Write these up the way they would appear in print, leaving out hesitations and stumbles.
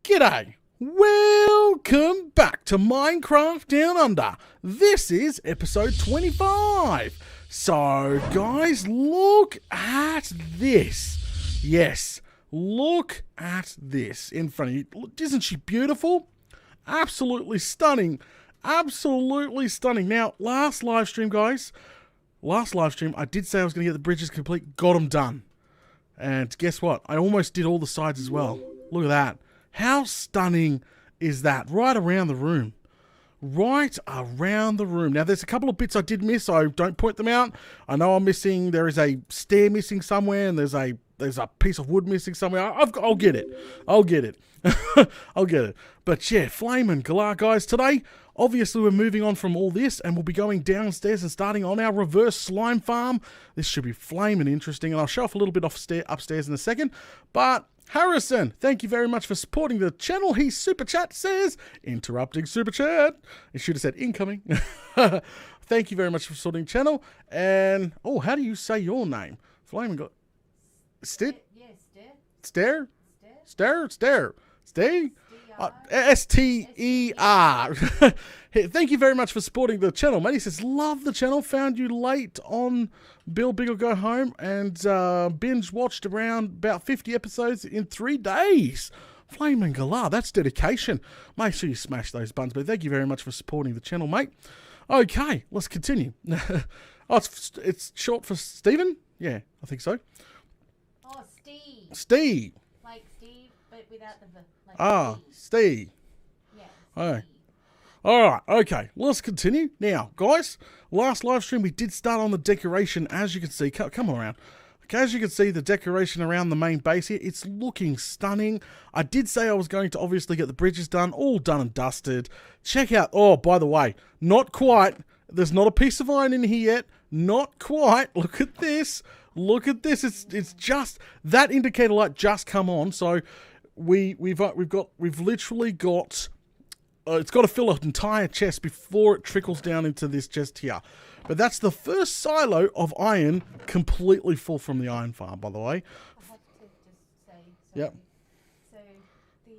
G'day! Welcome back to Minecraft Down Under. This is episode 25. So, guys, look at this. Yes, look at this in front of you. Isn't she beautiful? Absolutely stunning. Absolutely stunning. Now, last live stream, guys, I did say I was going to get the bridges complete. Got them done. And guess what? I almost did all the sides as well. Look at that. How stunning is that? Right around the room. Right around the room. Now, there's a couple of bits I did miss, so don't point them out. I know I'm missing. There is a stair missing somewhere, and there's a piece of wood missing somewhere. I'll get it. I'll get it. I'll get it. But yeah, Flamin' Galar, guys. Today, obviously, we're moving on from all this, and we'll be going downstairs and starting on our reverse slime farm. This should be flaming interesting, and I'll show off a little bit upstairs in a second. But Harrison, thank you very much for supporting the channel. His super chat says, interrupting super chat. It should have said incoming. Thank you very much for supporting the channel. And, oh, how do you say your name? Flaming God. Stare? S-T-E-R. Hey, thank you very much for supporting the channel, mate. He says, love the channel. Found you late on Build Big or Go Home and binge watched around about 50 episodes in 3 days. Flaming Galar, that's dedication. Make sure you smash those buttons. But thank you very much for supporting the channel, mate. Okay, let's continue. Oh, it's short for Stephen? Yeah, I think so. Oh, Steve. Steve. Like Steve, but without the V. Like Steve. Yeah. Okay. Alright, okay, let's continue. Now, guys, last live stream we did start on the decoration, as you can see. Come around. Okay, as you can see, the decoration around the main base here, it's looking stunning. I did say I was going to obviously get the bridges done, all done and dusted. Check out, oh, by the way, not quite. There's not a piece of iron in here yet. Not quite. Look at this. Look at this. It's just, that indicator light just come on, so we've literally got, it's got to fill an entire chest before it trickles down into this chest here. But that's the first silo of iron completely full from the iron farm, by the way. I have to just say, yep. So the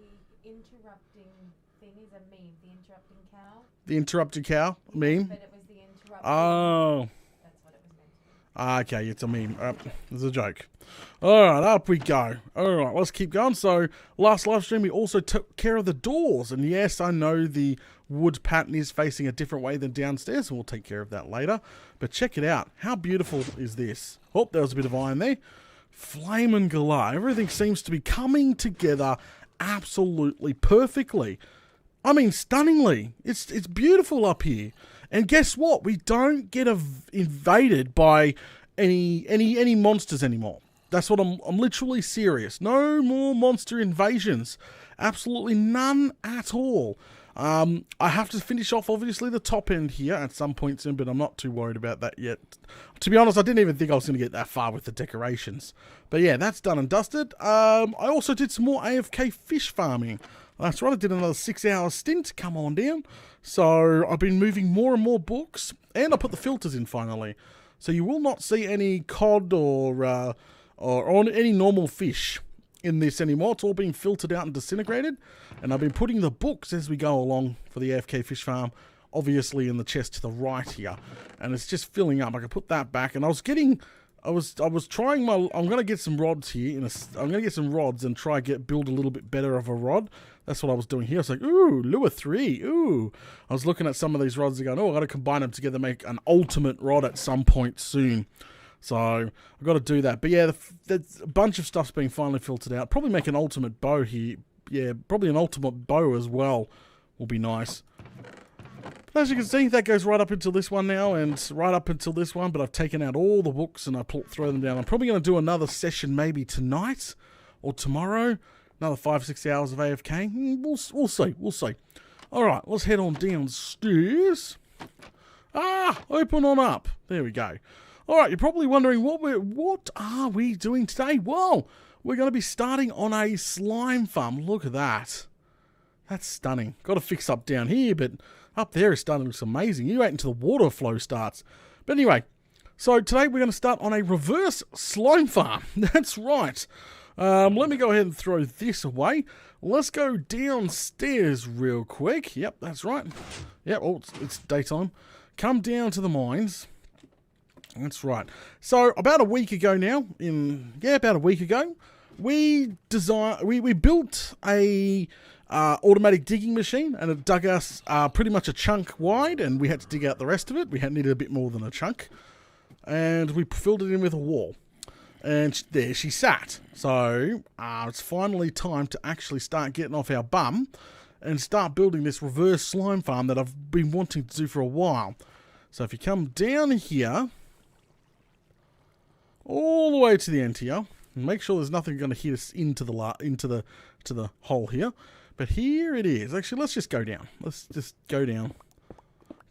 interrupting thing is a meme. The interrupting cow. The interrupting cow meme. But it was the interrupting. Oh. That's what it was meant to be. Okay, it's a meme. It's a joke. Alright, up we go. Alright, let's keep going. So, last live stream, we also took care of the doors. And yes, I know the wood pattern is facing a different way than downstairs, and we'll take care of that later. But check it out. How beautiful is this? Oh, there was a bit of iron there. Flamin' Galar. Everything seems to be coming together absolutely perfectly. I mean, stunningly. It's beautiful up here. And guess what? We don't get invaded by any monsters anymore. That's what I'm literally serious. No more monster invasions. Absolutely none at all. I have to finish off, obviously, the top end here at some point soon, but I'm not too worried about that yet. To be honest, I didn't even think I was going to get that far with the decorations. But yeah, that's done and dusted. I also did some more AFK fish farming. That's right, I did another 6-hour stint. Come on down. So I've been moving more and more books, and I put the filters in finally. So you will not see any cod or any normal fish in this anymore. It's all being filtered out and disintegrated. And I've been putting the books as we go along for the AFK fish farm, obviously in the chest to the right here. And it's just filling up. I can put that back. And I was trying I'm going to get some rods here. I'm going to get some rods and try build a little bit better of a rod. That's what I was doing here. I was like, ooh, lure 3. Ooh. I was looking at some of these rods and going, oh, I've got to combine them together, make an ultimate rod at some point soon. So I've got to do that. But yeah, there's a bunch of stuff's being finally filtered out. Probably make an ultimate bow here. Yeah, probably an ultimate bow as well will be nice. But as you can see, that goes right up until this one now and right up until this one. But I've taken out all the books and I throw them down. I'm probably going to do another session maybe tonight or tomorrow. Another 5-6 hours of AFK. We'll see. We'll see. All right, let's head on downstairs. Open on up. There we go. All right, you're probably wondering what are we doing today? Well, we're going to be starting on a slime farm. Look at that. That's stunning. Got to fix up down here, but up there is starting to look amazing. You wait until the water flow starts. But anyway, so today we're going to start on a reverse slime farm. That's right. Let me go ahead and throw this away. let's go downstairs real quick. Yep, that's right. Yep, oh, it's daytime. Come down to the mines. That's right. So about a week ago now, about a week ago, we built a automatic digging machine, and it dug us pretty much a chunk wide, and we had to dig out the rest of it. We needed a bit more than a chunk, and we filled it in with a wall. And there she sat. So it's finally time to actually start getting off our bum and start building this reverse slime farm that I've been wanting to do for a while. So if you come down here, all the way to the end here, and make sure there's nothing going to hit us into the hole here. But here it is. Actually, let's just go down. Let's just go down.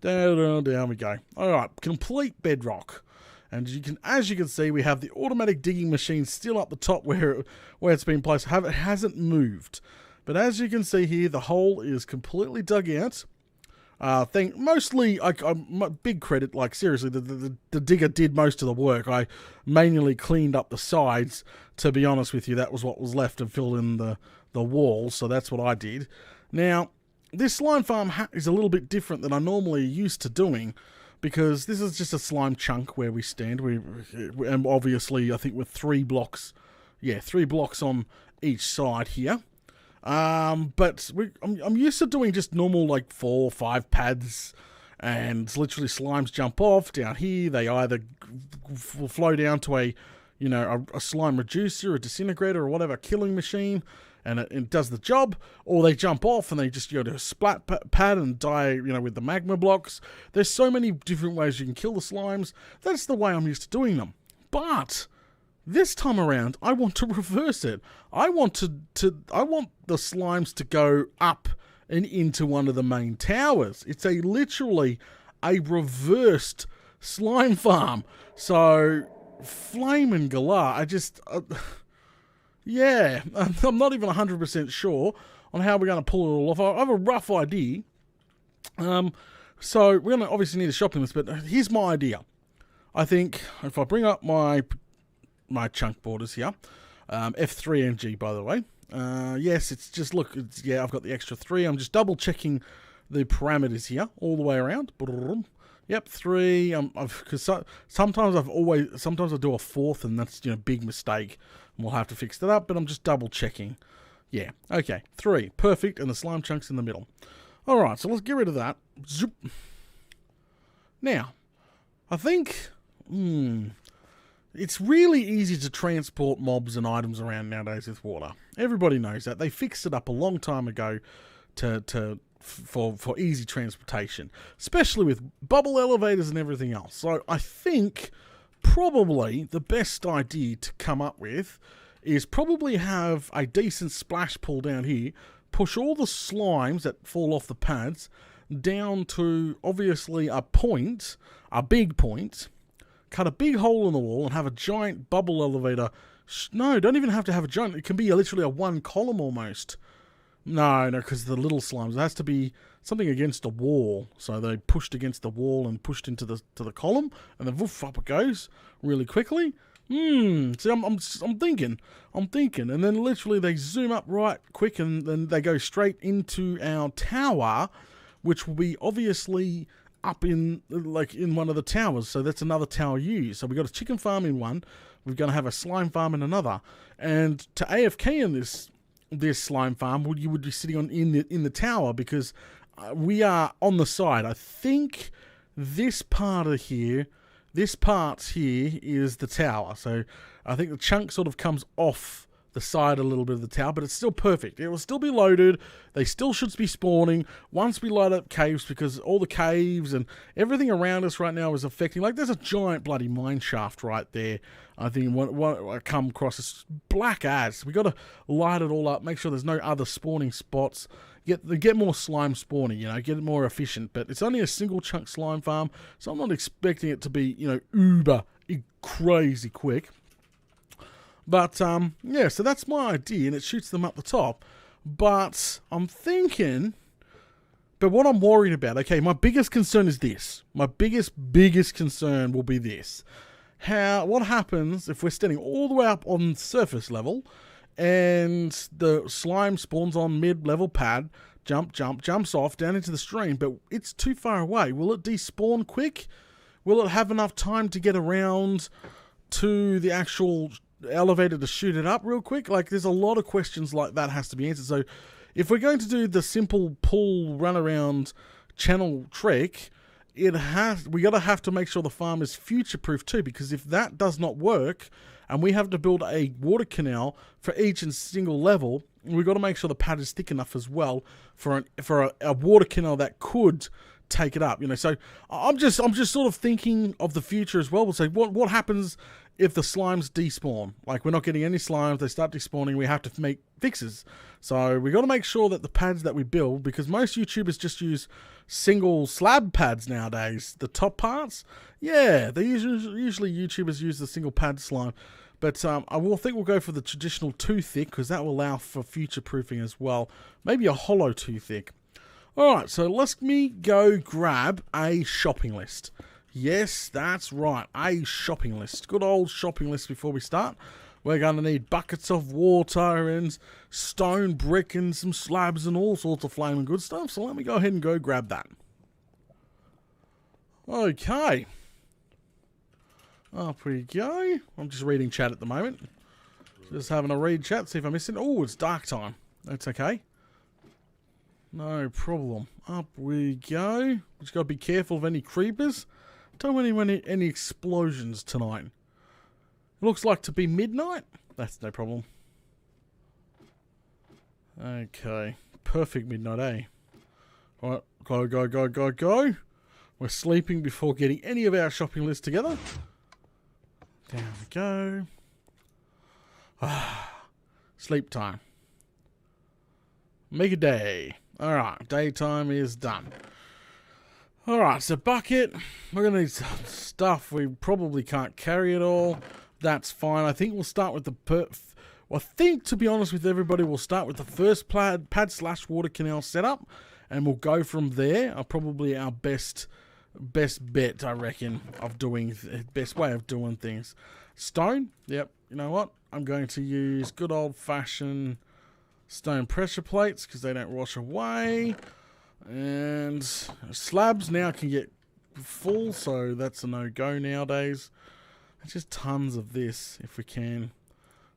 Down we go. All right, complete bedrock. And as you can see, we have the automatic digging machine still up the top where it's been placed. It hasn't moved. But as you can see here, the hole is completely dug out. Mostly, big credit, like seriously, the digger did most of the work. I manually cleaned up the sides, to be honest with you. That was what was left and filled in the walls, so that's what I did. Now, this slime farm is a little bit different than I normally used to doing, because this is just a slime chunk where we stand. And obviously, I think with 3 blocks, 3 blocks on each side here. But I'm used to doing just normal like 4 or 5 pads, and literally slimes jump off down here. They either flow down to a slime reducer, a disintegrator, or whatever killing machine, and it does the job, or they jump off and they just go to a splat pad and die, with the magma blocks. There's so many different ways you can kill the slimes. That's the way I'm used to doing them. But this time around, I want to reverse it. I want the slimes to go up and into one of the main towers. It's literally a reversed slime farm. So, flame and galah, I'm not even 100% sure on how we're going to pull it all off. I have a rough idea. So, we're going to obviously need a shopping list, but here's my idea. I think if I bring up my chunk borders here, F3MG, by the way. Yes, it's just, look, I've got the extra 3. I'm just double checking the parameters here all the way around. Yep, 3. Because sometimes I do a 4th, and that's big mistake, and we'll have to fix that up. But I'm just double checking. Yeah, okay, 3, perfect, and the slime chunks in the middle. All right, so let's get rid of that. Zoop. Now, I think it's really easy to transport mobs and items around nowadays with water. Everybody knows that. They fixed it up a long time ago for easy transportation, especially with bubble elevators and everything else. So I think probably the best idea to come up with is probably have a decent splash pool down here, push all the slimes that fall off the pads down to obviously a big point, cut a big hole in the wall and have a giant bubble elevator. No, don't even have to have a giant. It can be literally a 1 column almost. No, because the little slimes, it has to be something against a wall. So they pushed against the wall and pushed into the column, and then woof, up it goes really quickly. See, I'm thinking, and then literally they zoom up right quick, and then they go straight into our tower, which will be obviously up in one of the towers. So that's another tower used. So we've got a chicken farm in one. We're going to have a slime farm in another, and to AFK in this slime farm, you would be sitting in the tower, because we are on the side. I think this part here is the tower. So I think the chunk sort of comes off the side a little bit of the tower, but it's still perfect. It will still be loaded. They still should be spawning once we light up caves, because all the caves and everything around us right now is affecting. Like, there's a giant bloody mine shaft right there. I think what I come across is black as. We got to light it all up, make sure there's no other spawning spots. Get more slime spawning, get it more efficient. But it's only a single chunk slime farm, so I'm not expecting it to be, uber crazy quick. But, so that's my idea, and it shoots them up the top. But I'm thinking, but what I'm worried about, okay, my biggest concern is this. My biggest concern will be this. What happens if we're standing all the way up on surface level, and the slime spawns on mid-level pad, jumps off down into the stream, but it's too far away. Will it despawn quick? Will it have enough time to get around to the actual elevator to shoot it up real quick? Like, there's a lot of questions like that has to be answered. So if we're going to do the simple pull run around channel trick, we gotta have to make sure the farm is future proof too, because if that does not work and we have to build a water canal for each and single level, we've got to make sure the pad is thick enough as well for a water canal that could take it up. So I'm just sort of thinking of the future as well. We'll say what happens if the slimes despawn. Like, we're not getting any slimes, they start despawning, we have to make fixes. So we got to make sure that the pads that we build, because most YouTubers just use single slab pads nowadays, the top parts, yeah, they usually YouTubers use the single pad slime. But I think we'll go for the traditional 2 thick, because that will allow for future proofing as well. Maybe a hollow 2 thick. Alright, so let me go grab a shopping list. Yes, that's right, a shopping list. Good old shopping list before we start. We're going to need buckets of water and stone brick and some slabs and all sorts of flaming good stuff. So let me go ahead and go grab that. Okay. Up we go. I'm just reading chat at the moment. Just having a read chat, see if I miss it. Oh, it's dark time. That's okay. No problem. Up we go. Just got to be careful of any creepers. Don't want any explosions tonight. It looks like to be midnight. That's no problem. Okay. Perfect midnight, eh? Alright, go. We're sleeping before getting any of our shopping lists together. Down we go. Sleep time. Make a day. Alright, daytime is done. Alright, so bucket. We're going to need some stuff. We probably can't carry it all. That's fine. I think we'll start with I think, to be honest with everybody, we'll start with the first pad/water canal setup, and we'll go from there. Probably our best bet, I reckon, best way of doing things. Stone. Yep. You know what? I'm going to use good old-fashioned stone pressure plates because they don't wash away. And slabs now can get full, so that's a no-go nowadays. There's just tons of this, if we can.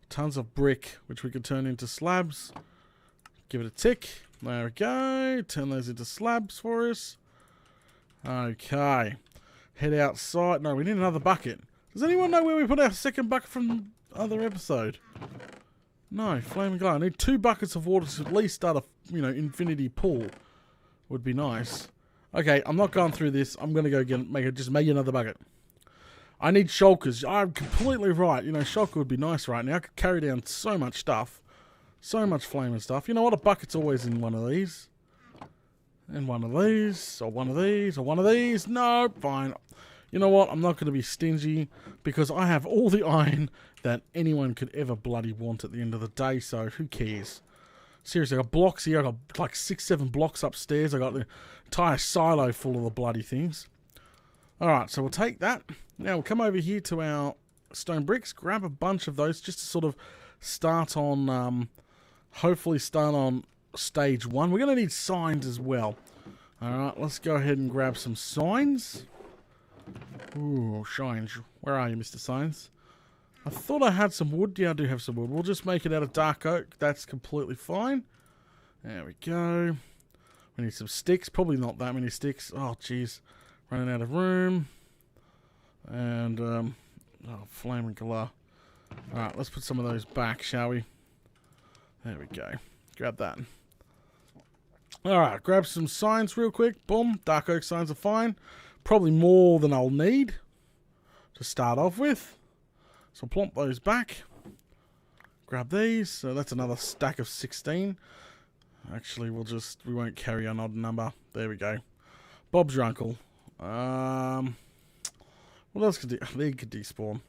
Tons of brick, which we could turn into slabs. Give it a tick. There we go. Turn those into slabs for us. Okay. Head outside. No, we need another bucket. Does anyone know where we put our second bucket from the other episode? No, flaming glow. I need 2 buckets of water to at least start a, infinity pool. Would be nice. Okay, I'm not going through this. I'm going to go make another bucket. I need shulkers. I'm completely right. Shulker would be nice right now. I could carry down so much stuff. So much flaming stuff. You know what? A bucket's always in one of these. And one of these. Or one of these. Or one of these. No, fine. You know what? I'm not going to be stingy because I have all the iron that anyone could ever bloody want at the end of the day, so who cares? Seriously, I got blocks here. I got like 6-7 blocks upstairs. I got the entire silo full of the bloody things. Alright, so we'll take that. Now we'll come over here to our stone bricks, grab a bunch of those just to sort of start on, hopefully start on stage 1. We're going to need signs as well. Alright, let's go ahead and grab some signs. Ooh, shines. Where are you, Mr. Signs? I thought I had some wood. Yeah, I do have some wood. We'll just make it out of dark oak. That's completely fine. There we go. We need some sticks. Probably not that many sticks. Oh, jeez. Running out of room. And, flaming color. Alright, let's put some of those back, shall we? There we go. Grab that. Alright, grab some signs real quick. Boom. Dark oak signs are fine. Probably more than I'll need to start off with. So plump those back. Grab these. So that's another stack of 16. Actually, we won't carry an odd number. There we go. Bob's your uncle. What else could they could despawn?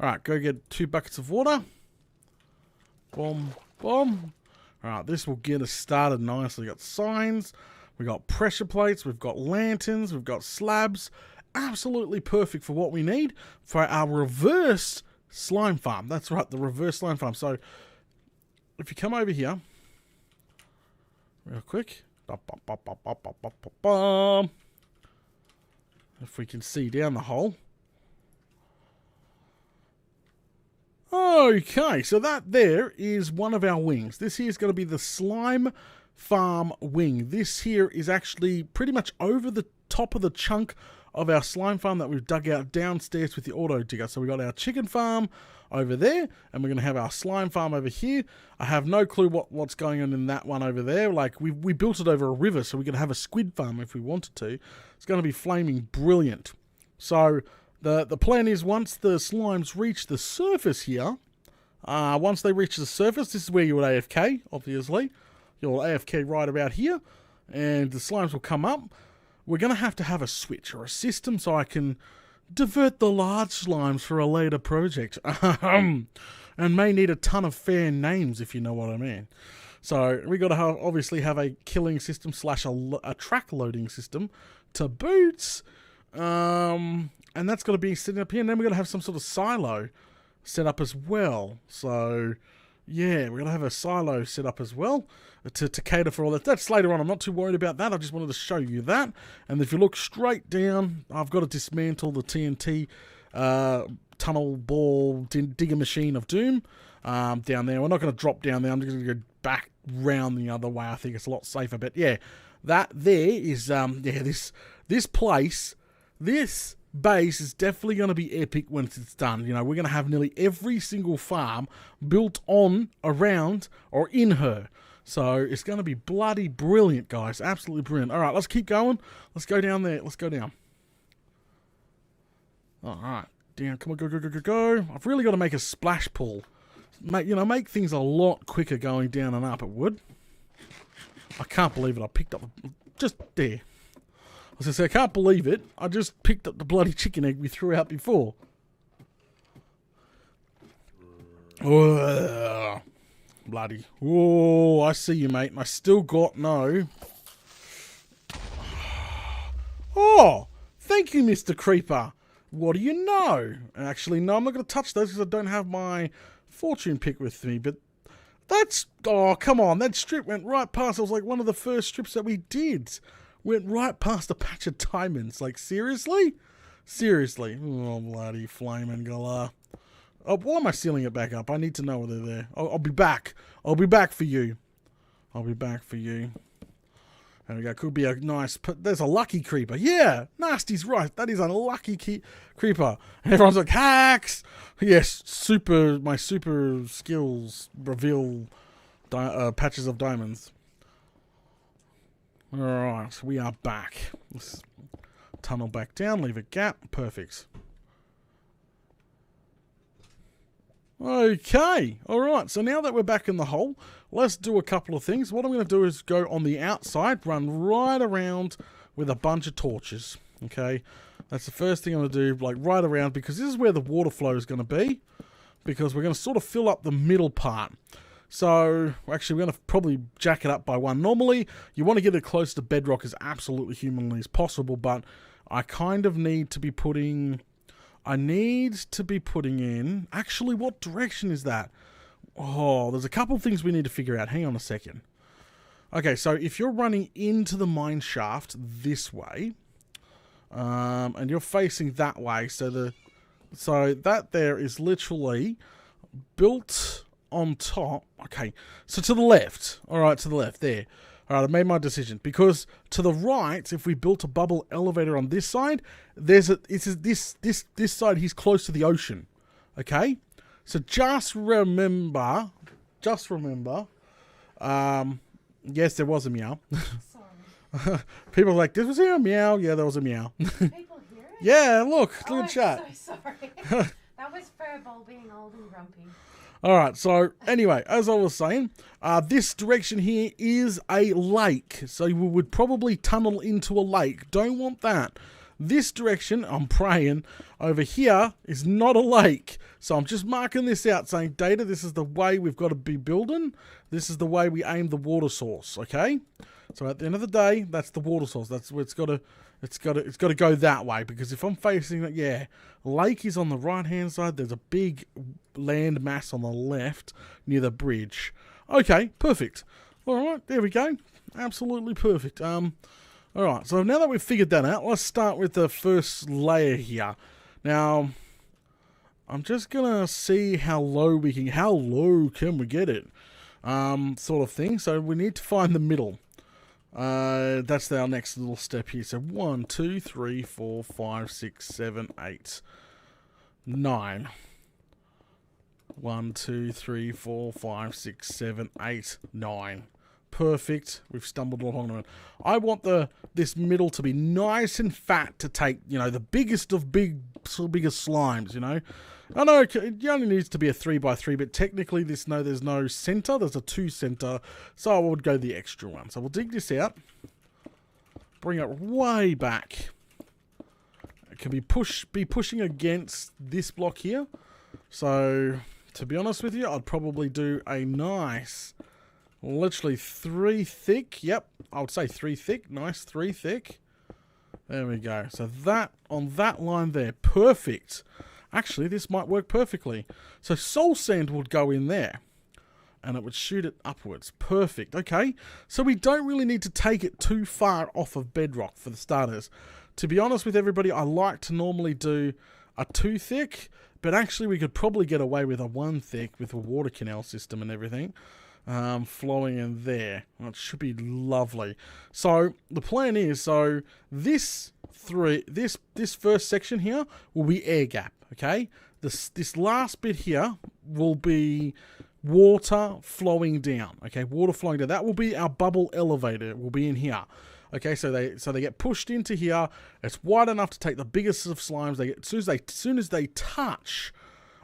Alright, go get 2 buckets of water. Boom, boom. Alright, this will get us started nicely. We've got signs. We've got pressure plates. We've got lanterns. We've got slabs. Absolutely perfect for what we need for our reverse slime farm. That's right, the reverse slime farm. So if you come over here, real quick. If we can see down the hole. Okay, so that there is one of our wings. This here is going to be the slime farm wing. This here is actually pretty much over the top of the chunk of our slime farm that we've dug out downstairs with the auto digger. So we got our chicken farm over there, and we're going to have our slime farm over here. I have no clue what's going on in that one over there. Like, we built it over a river, so we could have a squid farm if we wanted to. It's going to be flaming brilliant. So the plan is, once the slimes reach the surface here, once they reach the surface, this is where you would AFK, obviously. You'll AFK right about here, and the slimes will come up. We're going to have a switch or a system so I can divert the large slimes for a later project. And may need a ton of fair names, if you know what I mean. So we got to obviously have a killing system slash a track loading system to boot. And that's got to be sitting up here. And then we're going to have some sort of silo set up as well. So yeah, we're going to have a silo set up as well to cater for all that. That's later on. I'm not too worried about that. I just wanted to show you that. And if you look straight down, I've got to dismantle the TNT tunnel ball digger machine of doom down there. We're not going to drop down there. I'm just going to go back round the other way. I think it's a lot safer. But yeah, that there is this place, this base is definitely going to be epic when it's done. You know, we're going to have nearly every single farm built on, around, or in her. So it's going to be bloody brilliant, guys. Absolutely brilliant. All right, let's keep going. Let's go down there. Let's go down. All right, down. Come on, go. I've really got to make a splash pool. Make things a lot quicker going down and up. It would. I can't believe it. I picked up just there. I was going to say, I can't believe it. I just picked up the bloody chicken egg we threw out before. Oh, bloody. Oh, I see you, mate. And I still got no. Oh, thank you, Mr. Creeper. What do you know? Actually, no, I'm not going to touch those because I don't have my fortune pick with me. But that's... Oh, come on. That strip went right past. It was like one of the first strips that we did. Went right past a patch of diamonds. Like, seriously? Seriously. Oh, bloody flaming galah. Oh, why am I sealing it back up? I need to know whether they're there. I'll be back. I'll be back for you. I'll be back for you. There we go. Could be a nice... There's a lucky creeper. Yeah, Nasty's right. That is a lucky creeper. And everyone's like, hacks! Yes, my super skills reveal patches of diamonds. Alright, we are back. Let's tunnel back down, leave a gap. Perfect. Okay, alright, so now that we're back in the hole, let's do a couple of things. What I'm going to do is go on the outside, run right around with a bunch of torches. Okay, that's the first thing I'm going to do, like right around, because this is where the water flow is going to be. Because we're going to sort of fill up the middle part. So, actually, we're going to probably jack it up by one. Normally, you want to get it close to bedrock as absolutely humanly as possible, but I kind of need to be putting... in... Actually, what direction is that? Oh, there's a couple of things we need to figure out. Hang on a second. Okay, so if you're running into the mine shaft this way, and you're facing that way, so that there is literally built on top. Okay, so to the left. Alright, to the left, there. Alright, I made my decision. Because to the right, if we built a bubble elevator on this side, this side, he's close to the ocean. Okay? So just remember, yes, there was a meow. Sorry. People are like, this was a meow. Yeah, there was a meow. People hear it? Yeah, look Oh, at I'm chat. so sorry. That was Furball being old and grumpy. Alright, so anyway, as I was saying, this direction here is a lake. So we would probably tunnel into a lake. Don't want that. This direction, I'm praying, over here is not a lake. So I'm just marking this out saying, Data, this is the way we've got to be building. This is the way we aim the water source, okay? So at the end of the day, that's the water source. That's where it's got to go that way, because if I'm facing that, yeah, lake is on the right hand side. There's a big land mass on the left near the bridge. Okay, perfect. All right, there we go. Absolutely perfect. All right, so now that we've figured that out, let's start with the first layer here. Now, I'm just gonna see how low can we get it, sort of thing. So we need to find the middle. That's our next little step here. So 1, 2, 3, 4, 5, 6, 7, 8, 9. 1, 2, 3, 4, 5, 6, 7, 8, 9. Perfect. We've stumbled along it. I want this middle to be nice and fat to take, the biggest of biggest slimes, I know it only needs to be a 3x3, but technically there's no center. There's a 2 center, so I would go the extra one. So we'll dig this out, bring it way back. It can be pushing against this block here. So to be honest with you, I'd probably do a nice, literally 3 thick. Yep, I would say 3 thick. Nice 3 thick. There we go. So that on that line there, perfect. Actually, this might work perfectly. So soul sand would go in there, and it would shoot it upwards. Perfect. Okay, so we don't really need to take it too far off of bedrock for the starters. To be honest with everybody, I like to normally do a 2 thick, but actually we could probably get away with a 1 thick with a water canal system and everything flowing in there. Well, it should be lovely. So the plan is, this first section here will be air gap. Okay, this last bit here will be water flowing down. Okay, water flowing down. That will be our bubble elevator. It will be in here. Okay, so they get pushed into here. It's wide enough to take the biggest of slimes. As soon as they touch.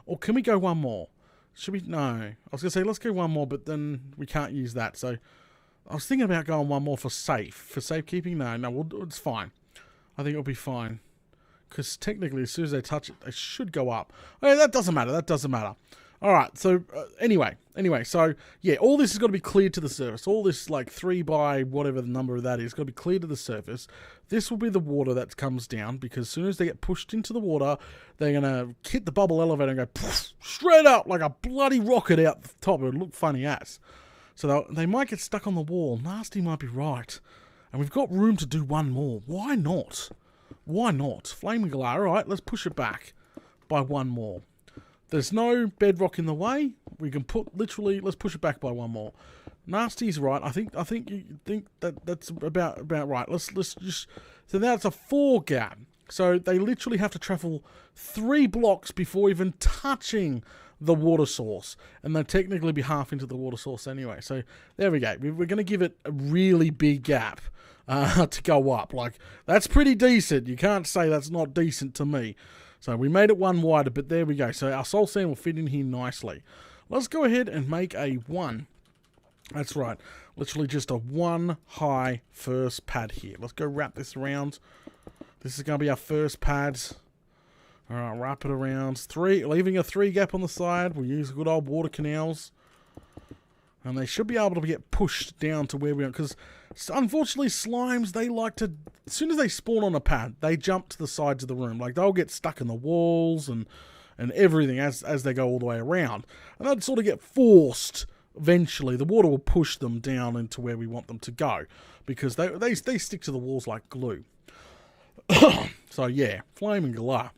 Or can we go one more? Should we? No. I was gonna say let's go one more, but then we can't use that. So I was thinking about going one more for safekeeping. No, it's fine. I think it'll be fine. Because technically, as soon as they touch it, they should go up. Oh, yeah, that doesn't matter. All right, so anyway, so yeah, all this has got to be cleared to the surface. All this, like 3 by whatever the number of that is, got to be cleared to the surface. This will be the water that comes down, because as soon as they get pushed into the water, they're going to hit the bubble elevator and go poof, straight up like a bloody rocket out the top. It would look funny ass. So they might get stuck on the wall. Nasty might be right. And we've got room to do one more. Why not? Flaming Galar. All right, let's push it back by 1 more. There's no bedrock in the way. We can let's push it back by 1 more. Nasty's right. I think you think that's about right. Let's just, so now it's a 4 gap. So they literally have to travel 3 blocks before even touching the water source, and they'll technically be half into the water source anyway. So there we go. We're going to give it a really big gap to go up. Like, that's pretty decent. You can't say that's not decent to me. So we made it 1 wider, but there we go. So our soul sand will fit in here nicely. Let's go ahead and make a 1. That's right. Literally just a 1 high first pad here. Let's go wrap this around. This is going to be our first pad. All right, wrap it around. 3, leaving a 3 gap on the side. We'll use good old water canals. And they should be able to get pushed down to where we are. Because, unfortunately, slimes, they like to, as soon as they spawn on a pad, they jump to the sides of the room. Like, they'll get stuck in the walls and everything as they go all the way around. And they'll sort of get forced eventually. The water will push them down into where we want them to go. Because they stick to the walls like glue. So, yeah, Flaming Galar.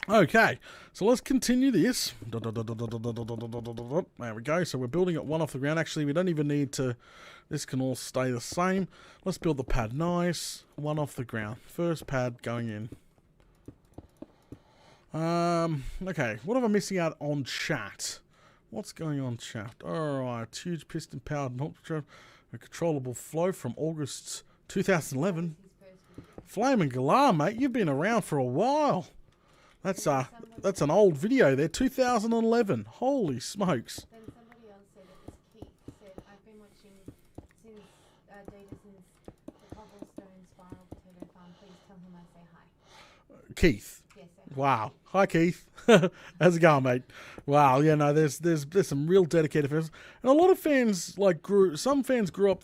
Okay, so let's continue this. There we go. So we're building it 1 off the ground. Actually, we don't even need to. This can all stay the same. Let's build the pad nice. 1 off the ground. First pad going in. Okay, what am I missing out on chat? What's going on, chat? Alright, huge piston powered a controllable flow from August 2011. Flaming Galar, mate, you've been around for a while. That's an old video there, 2011. Holy smokes. Then somebody else said it was Keith. Said, I've been watching since data since the cobblestone spiral potato farm. Please tell him I say hi. Keith. Yes, sir. Wow. Hi, Keith. How's it going, mate? Wow. Yeah, no, there's some real dedicated fans, and a lot of fans some fans grew up.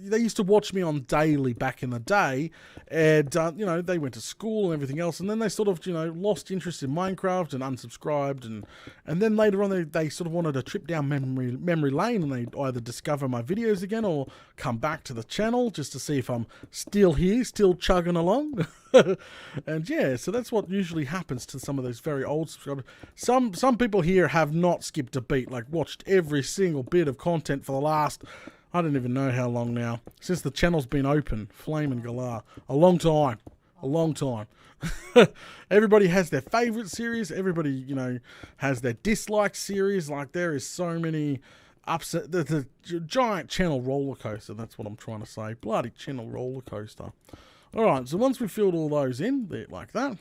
they used to watch me on daily back in the day, and you know, they went to school and everything else, and then they sort of, you know, lost interest in Minecraft and unsubscribed, and then later on they sort of wanted a trip down memory lane, and they either discover my videos again or come back to the channel just to see if I'm still here, still chugging along. And yeah, so that's what usually happens to some of those very old subscribers. Some people here have not skipped a beat, like watched every single bit of content for the last, I don't even know how long now, since the channel's been open, Flame and Galar. A long time. A long time. Everybody has their favourite series. Everybody, you know, has their dislike series. Like, there is so many upset. The giant channel roller coaster. That's what I'm trying to say. Bloody channel roller coaster. Alright, so once we filled all those in, there, like that.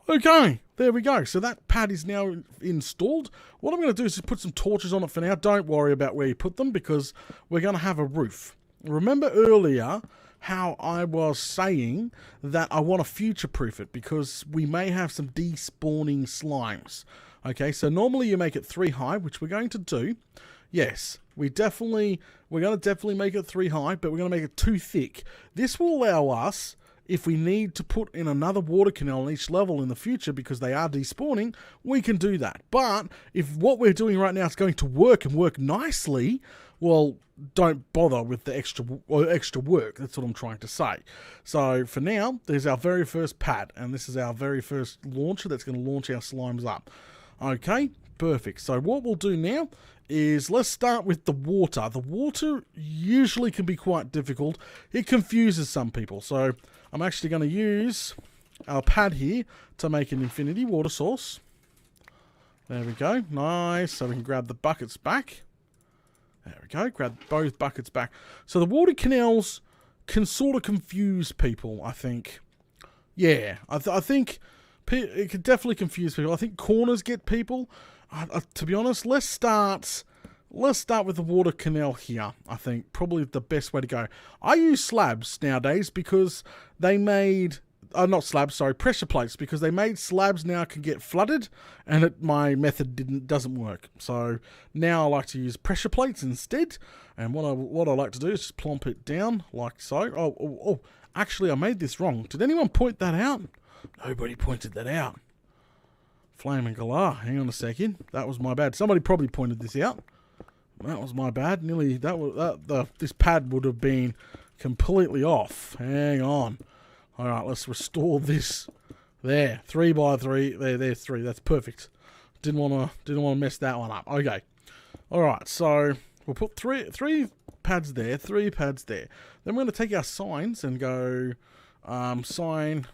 Okay, there we go. So that pad is now installed. What I'm going to do is just put some torches on it for now. Don't worry about where you put them, because we're going to have a roof. Remember earlier how I was saying that I want to future-proof it, because we may have some despawning slimes. Okay, so normally you make it 3 high, which we're going to do. Yes, we're going to definitely make it 3 high, but we're going to make it 2 thick. This will allow us, if we need to put in another water canal on each level in the future because they are despawning, we can do that. But if what we're doing right now is going to work and work nicely, well, don't bother with the extra work. That's what I'm trying to say. So for now, there's our very first pad, and this is our very first launcher that's going to launch our slimes up. Okay, perfect. So what we'll do now is let's start with the water. The water usually can be quite difficult. It confuses some people. So I'm actually going to use our pad here to make an infinity water source. There we go. Nice. So we can grab the buckets back. There we go. Grab both buckets back. So the water canals can sort of confuse people, I think. Yeah, I think it could definitely confuse people. I think corners get people. To be honest, let's start with the water canal here. I think probably the best way to go. I use slabs nowadays because they made not slabs, sorry, pressure plates, because they made slabs now can get flooded, and my method doesn't work. So now I like to use pressure plates instead. And what I like to do is just plump it down like so. Oh, actually I made this wrong. Did anyone point that out? Nobody pointed that out. Flame and Galar. Hang on a second. That was my bad. Somebody probably pointed this out. That was my bad. Nearly this pad would have been completely off. Hang on. All right, let's restore this. There, 3 by 3. There's 3. That's perfect. Didn't want to mess that one up. Okay. All right. So we'll put three pads there, 3 pads there. Then we're going to take our signs and go sign.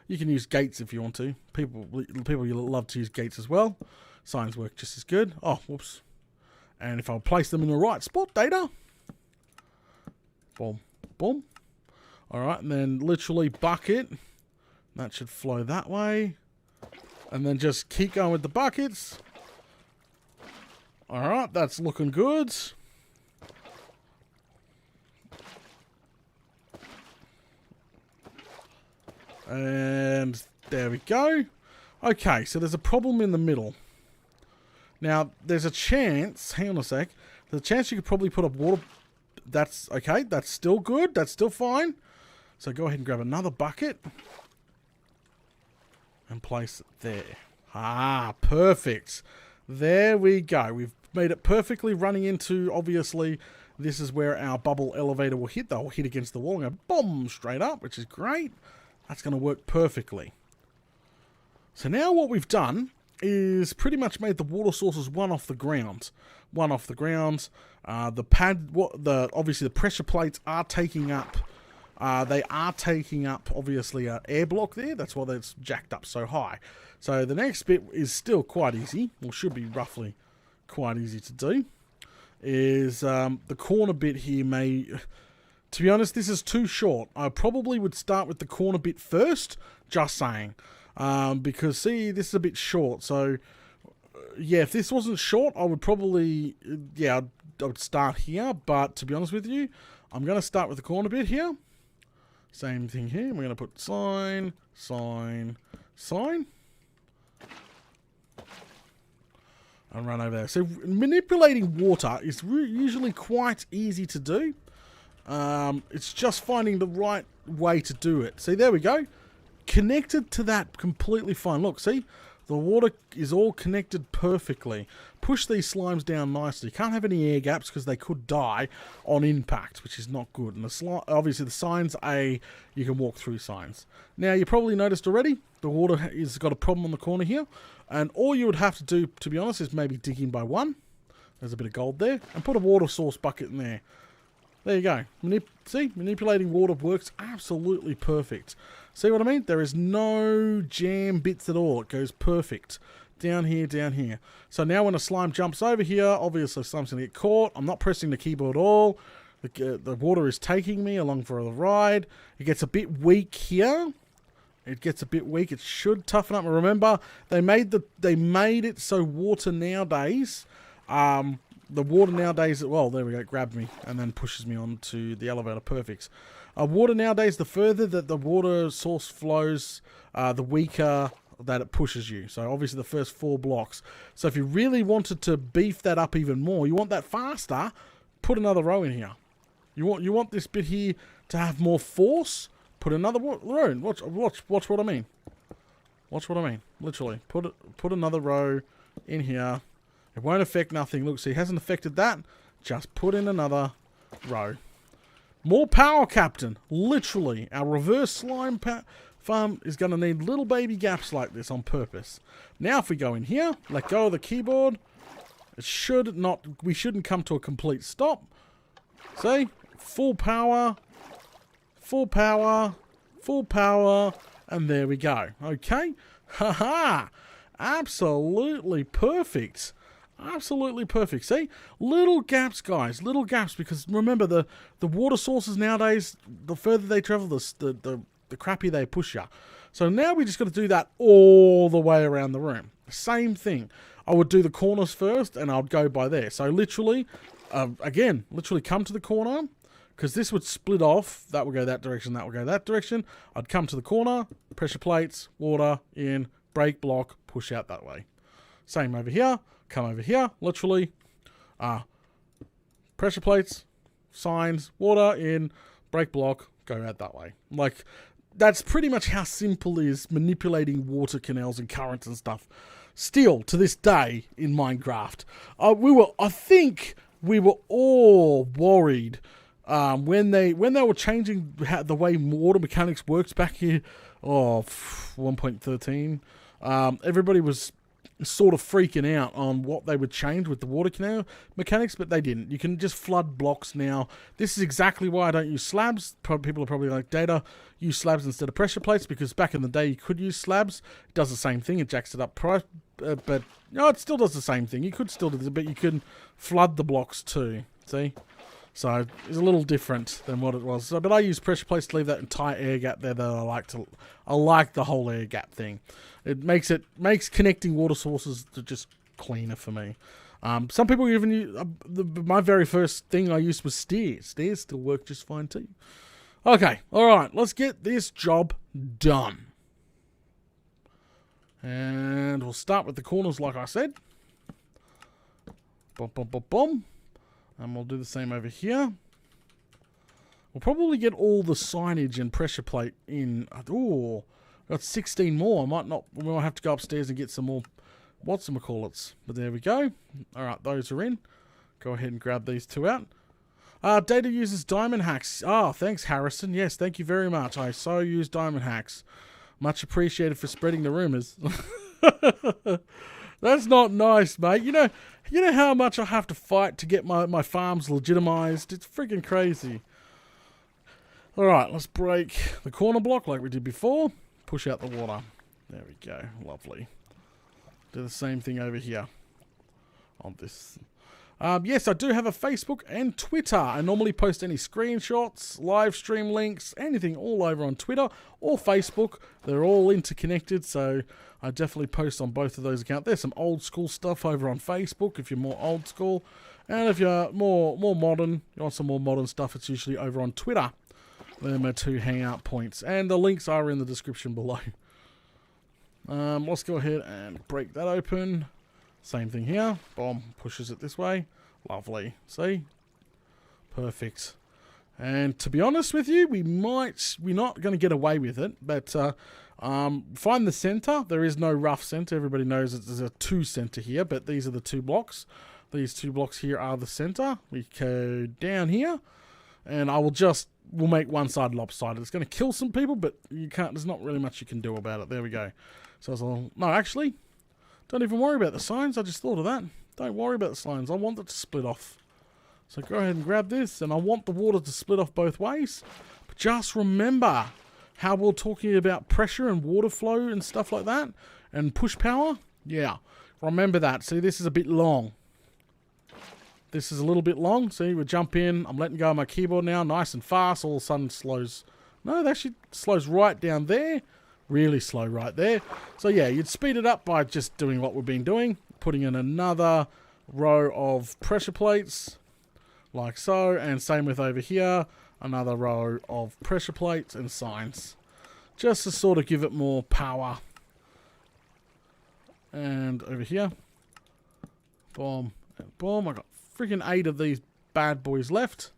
You can use gates if you want to. People love to use gates as well. Signs work just as good. Oh, whoops. And if I place them in the right spot, data. Boom, boom. All right, and then literally bucket. That should flow that way. And then just keep going with the buckets. All right, that's looking good. And there we go. Okay, so there's a problem in the middle. Now, there's a chance, hang on a sec, there's a chance you could probably put a water, that's okay, that's still good, that's still fine. So go ahead and grab another bucket and place it there. Ah, perfect. There we go. We've made it perfectly running into, obviously, this is where our bubble elevator will hit. They'll hit against the wall and go boom, straight up, which is great. That's going to work perfectly. So now what we've done is pretty much made the water sources one off the ground. The pad, obviously the pressure plates are taking up. They are taking up obviously an air block there. That's why that's jacked up so high. So the next bit is still quite easy, or should be roughly quite easy to do. Is the corner bit here may. To be honest, this is too short. I probably would start with the corner bit first, just saying. Because, see, this is a bit short. So, yeah, if this wasn't short, I would probably, I would start here. But, to be honest with you, I'm going to start with the corner bit here. Same thing here. We're going to put sign. and run over there. So manipulating water is usually quite easy to do. It's just finding the right way to do it. See, there we go. Connected to that completely fine. Look, see? The water is all connected perfectly. Push these slimes down nicely. You can't have any air gaps because they could die on impact, which is not good. And obviously the signs you can walk through signs. Now, you probably noticed already, the water has got a problem on the corner here. And all you would have to do, to be honest, is maybe dig in by one. There's a bit of gold there. And put a water source bucket in there. There you go. See, manipulating water works absolutely perfect. See what I mean? There is no jam bits at all. It goes perfect. Down here, down here. So now when a slime jumps over here, obviously slime's going to get caught. I'm not pressing the keyboard at all. The water is taking me along for the ride. It gets a bit weak here. It gets a bit weak. It should toughen up. Remember, they made it so water nowadays... the water nowadays, well, there we go, it grabbed me and then pushes me onto the elevator. Perfect. Water nowadays, the further that the water source flows, the weaker that it pushes you. So obviously the first 4 blocks. So if you really wanted to beef that up even more, you want that faster, put another row in here. You want this bit here to have more force, put another row. Watch what I mean. Watch what I mean. Literally, put another row in here. It won't affect nothing. Look, see, it hasn't affected that. Just put in another row. More power, Captain. Literally, our reverse slime farm is going to need little baby gaps like this on purpose. Now, if we go in here, let go of the keyboard, we shouldn't come to a complete stop. See? Full power, full power, full power, and there we go. Okay? Haha! Absolutely perfect. Absolutely perfect. See? Little gaps, guys. Little gaps, because remember, the water sources nowadays, the further they travel, the crappier they push you. So now we just got to do that all the way around the room. Same thing. I would do the corners first, and I'd go by there. So literally, again, literally come to the corner, because this would split off. That would go that direction, that would go that direction. I'd come to the corner, pressure plates, water in, break block, push out that way. Same over here. Come over here, literally, pressure plates, signs, water in, break block, go out that way. Like, that's pretty much how simple is manipulating water canals and currents and stuff. Still, to this day, in Minecraft, I think we were all worried when they were changing the way water mechanics works back here, 1.13. Everybody was sort of freaking out on what they would change with the water canal mechanics, but they didn't. You can just flood blocks now. This is exactly why I don't use slabs. People are probably like, Data, use slabs instead of pressure plates, because back in the day you could use slabs. It does the same thing. It jacks it up, but no, it still does the same thing. You could still do it, but you can flood the blocks too. See? So it's a little different than what it was. So, but I use pressure plates to leave that entire air gap there that I like the whole air gap thing. It makes connecting water sources just cleaner for me. Some people even use, my very first thing I used was stairs. Stairs still work just fine too. Okay, all right, let's get this job done. And we'll start with the corners like I said. Boom, boom, boom, boom. And we'll do the same over here. We'll probably get all the signage and pressure plate in. Ooh, got 16 more. We might have to go upstairs and get some more whatchamacallits. But there we go. Alright, those are in. Go ahead and grab these 2 out. Data uses diamond hacks. Thanks, Harrison. Yes, thank you very much. I so use diamond hacks. Much appreciated for spreading the rumors. That's not nice, mate. You know how much I have to fight to get my farms legitimized? It's freaking crazy. Alright, let's break the corner block like we did before. Push out the water. There we go. Lovely. Do the same thing over here. On this. Yes, I do have a Facebook and Twitter. I normally post any screenshots, live stream links, anything all over on Twitter or Facebook. They're all interconnected, so I definitely post on both of those accounts. There's some old school stuff over on Facebook if you're more old school. And if you're more modern, you want some more modern stuff, it's usually over on Twitter. They're my 2 hangout points. And the links are in the description below. Let's go ahead and break that open. Same thing here. Boom, pushes it this way. Lovely. See? Perfect. And to be honest with you, we're not going to get away with it, but find the center. There is no rough center. Everybody knows that there's a 2 center here, but these are the 2 blocks. These 2 blocks here are the center. We go down here, and we'll make one side lopsided. It's going to kill some people, but there's not really much you can do about it. There we go. So no, actually, don't even worry about the signs. I just thought of that. Don't worry about the signs. I want it to split off. So go ahead and grab this, and I want the water to split off both ways. But just remember how we're talking about pressure and water flow and stuff like that, and push power. Yeah, remember that. See, this is a bit long. This is a little bit long. See, we jump in. I'm letting go of my keyboard now, nice and fast. All of a sudden slows. No, it actually slows right down there. Really slow right there. So yeah, you'd speed it up by just doing what we've been doing. Putting in another row of pressure plates. Like so, and same with over here, another row of pressure plates and signs. Just to sort of give it more power. And over here, boom, and boom. I got freaking 8 of these bad boys left.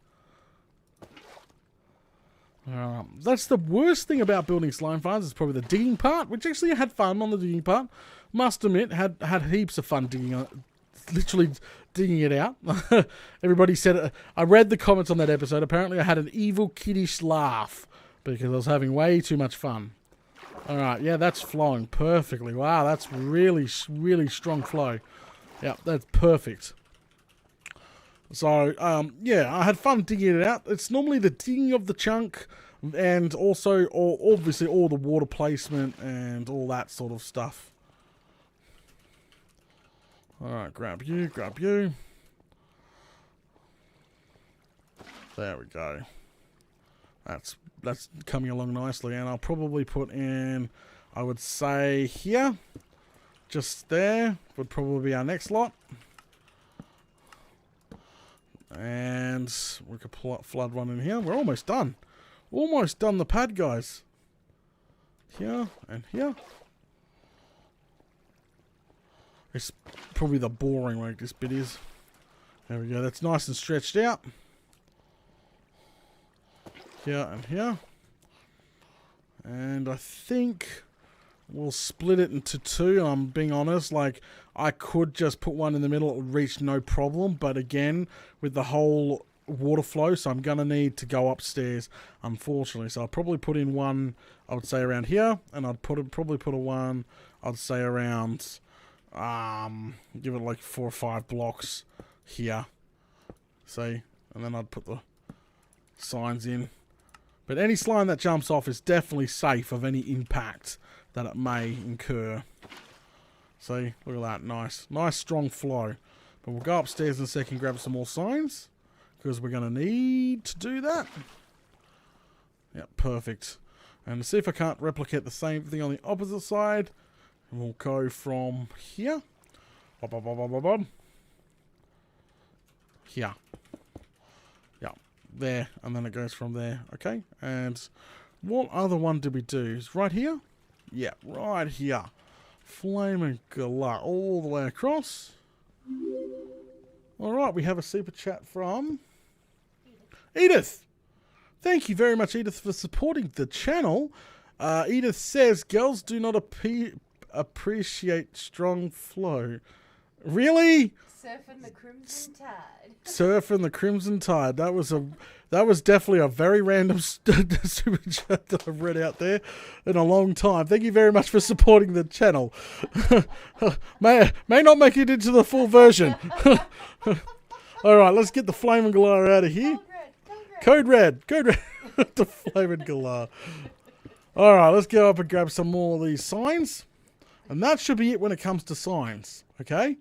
That's the worst thing about building slime farms, is probably the digging part, which actually I had fun on the digging part. Must admit, had heaps of fun digging literally digging it out. Everybody said it. I read the comments on that episode. Apparently I had an evil kiddish laugh because I was having way too much fun. Alright, yeah, that's flowing perfectly. Wow, that's really, really strong flow. Yeah, that's perfect. So, yeah, I had fun digging it out. It's normally the digging of the chunk and also, obviously, all the water placement and all that sort of stuff. Alright, grab you. There we go. That's coming along nicely, and I'll probably put in, I would say here, just there, would probably be our next lot. And we could flood one in here. We're almost done. Almost done the pad, guys. Here and here. It's probably the boring work this bit is. There we go. That's nice and stretched out. Here and here. And I think we'll split it into 2. I'm being honest. Like, I could just put one in the middle. It would reach no problem. But again, with the whole water flow, so I'm going to need to go upstairs, unfortunately. So I'll probably put in one, I would say, around here. And I'd probably put a one, I'd say, around... give it like 4 or 5 blocks here. See? And then I'd put the signs in. But any slime that jumps off is definitely safe of any impact that it may incur. See? Look at that. Nice. Nice strong flow. But we'll go upstairs in a second and grab some more signs, because we're going to need to do that. Yep, perfect. And see if I can't replicate the same thing on the opposite side. And we'll go from here. Here. Yeah. There. And then it goes from there. Okay. And what other one did we do? Is right here? Yeah, right here. Flaming Galah all the way across. Alright, we have a super chat from Edith. Thank you very much, Edith, for supporting the channel. Edith says, girls do not appreciate strong flow. Really? Surfing the Crimson Tide. Surfing the Crimson Tide. That was definitely a very random super chat that I've read out there in a long time. Thank you very much for supporting the channel. may not make it into the full version. Alright, let's get the Flaming Galah out of here. Code red. The Flaming Galah. Alright, let's go up and grab some more of these signs. And that should be it when it comes to signs. Okay?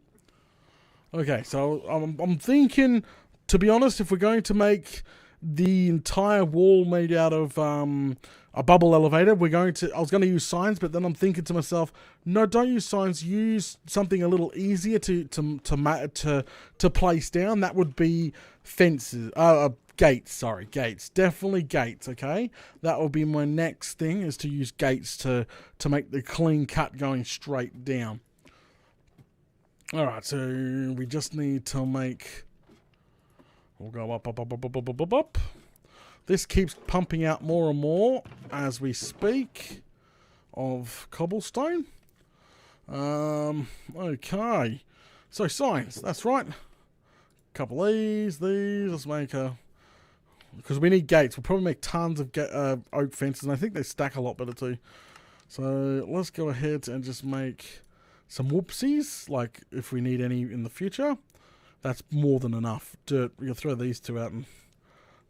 Okay, so I'm thinking, to be honest, if we're going to make the entire wall made out of a bubble elevator, I was going to use signs, but then I'm thinking to myself, no, don't use signs. Use something a little easier to place down. That would be fences. Gates, sorry, gates. Definitely gates, okay? That will be my next thing, is to use gates to make the clean cut going straight down. Alright, so we just need to make... We'll go up, up, up, up, up, up, up, up, up. This keeps pumping out more and more as we speak of cobblestone. Okay. So signs, that's right. Couple of these, let's make a... Because we need gates. We'll probably make tons of oak fences, and I think they stack a lot better too. So let's go ahead and just make some whoopsies, like if we need any in the future. That's more than enough dirt. We'll throw these two out and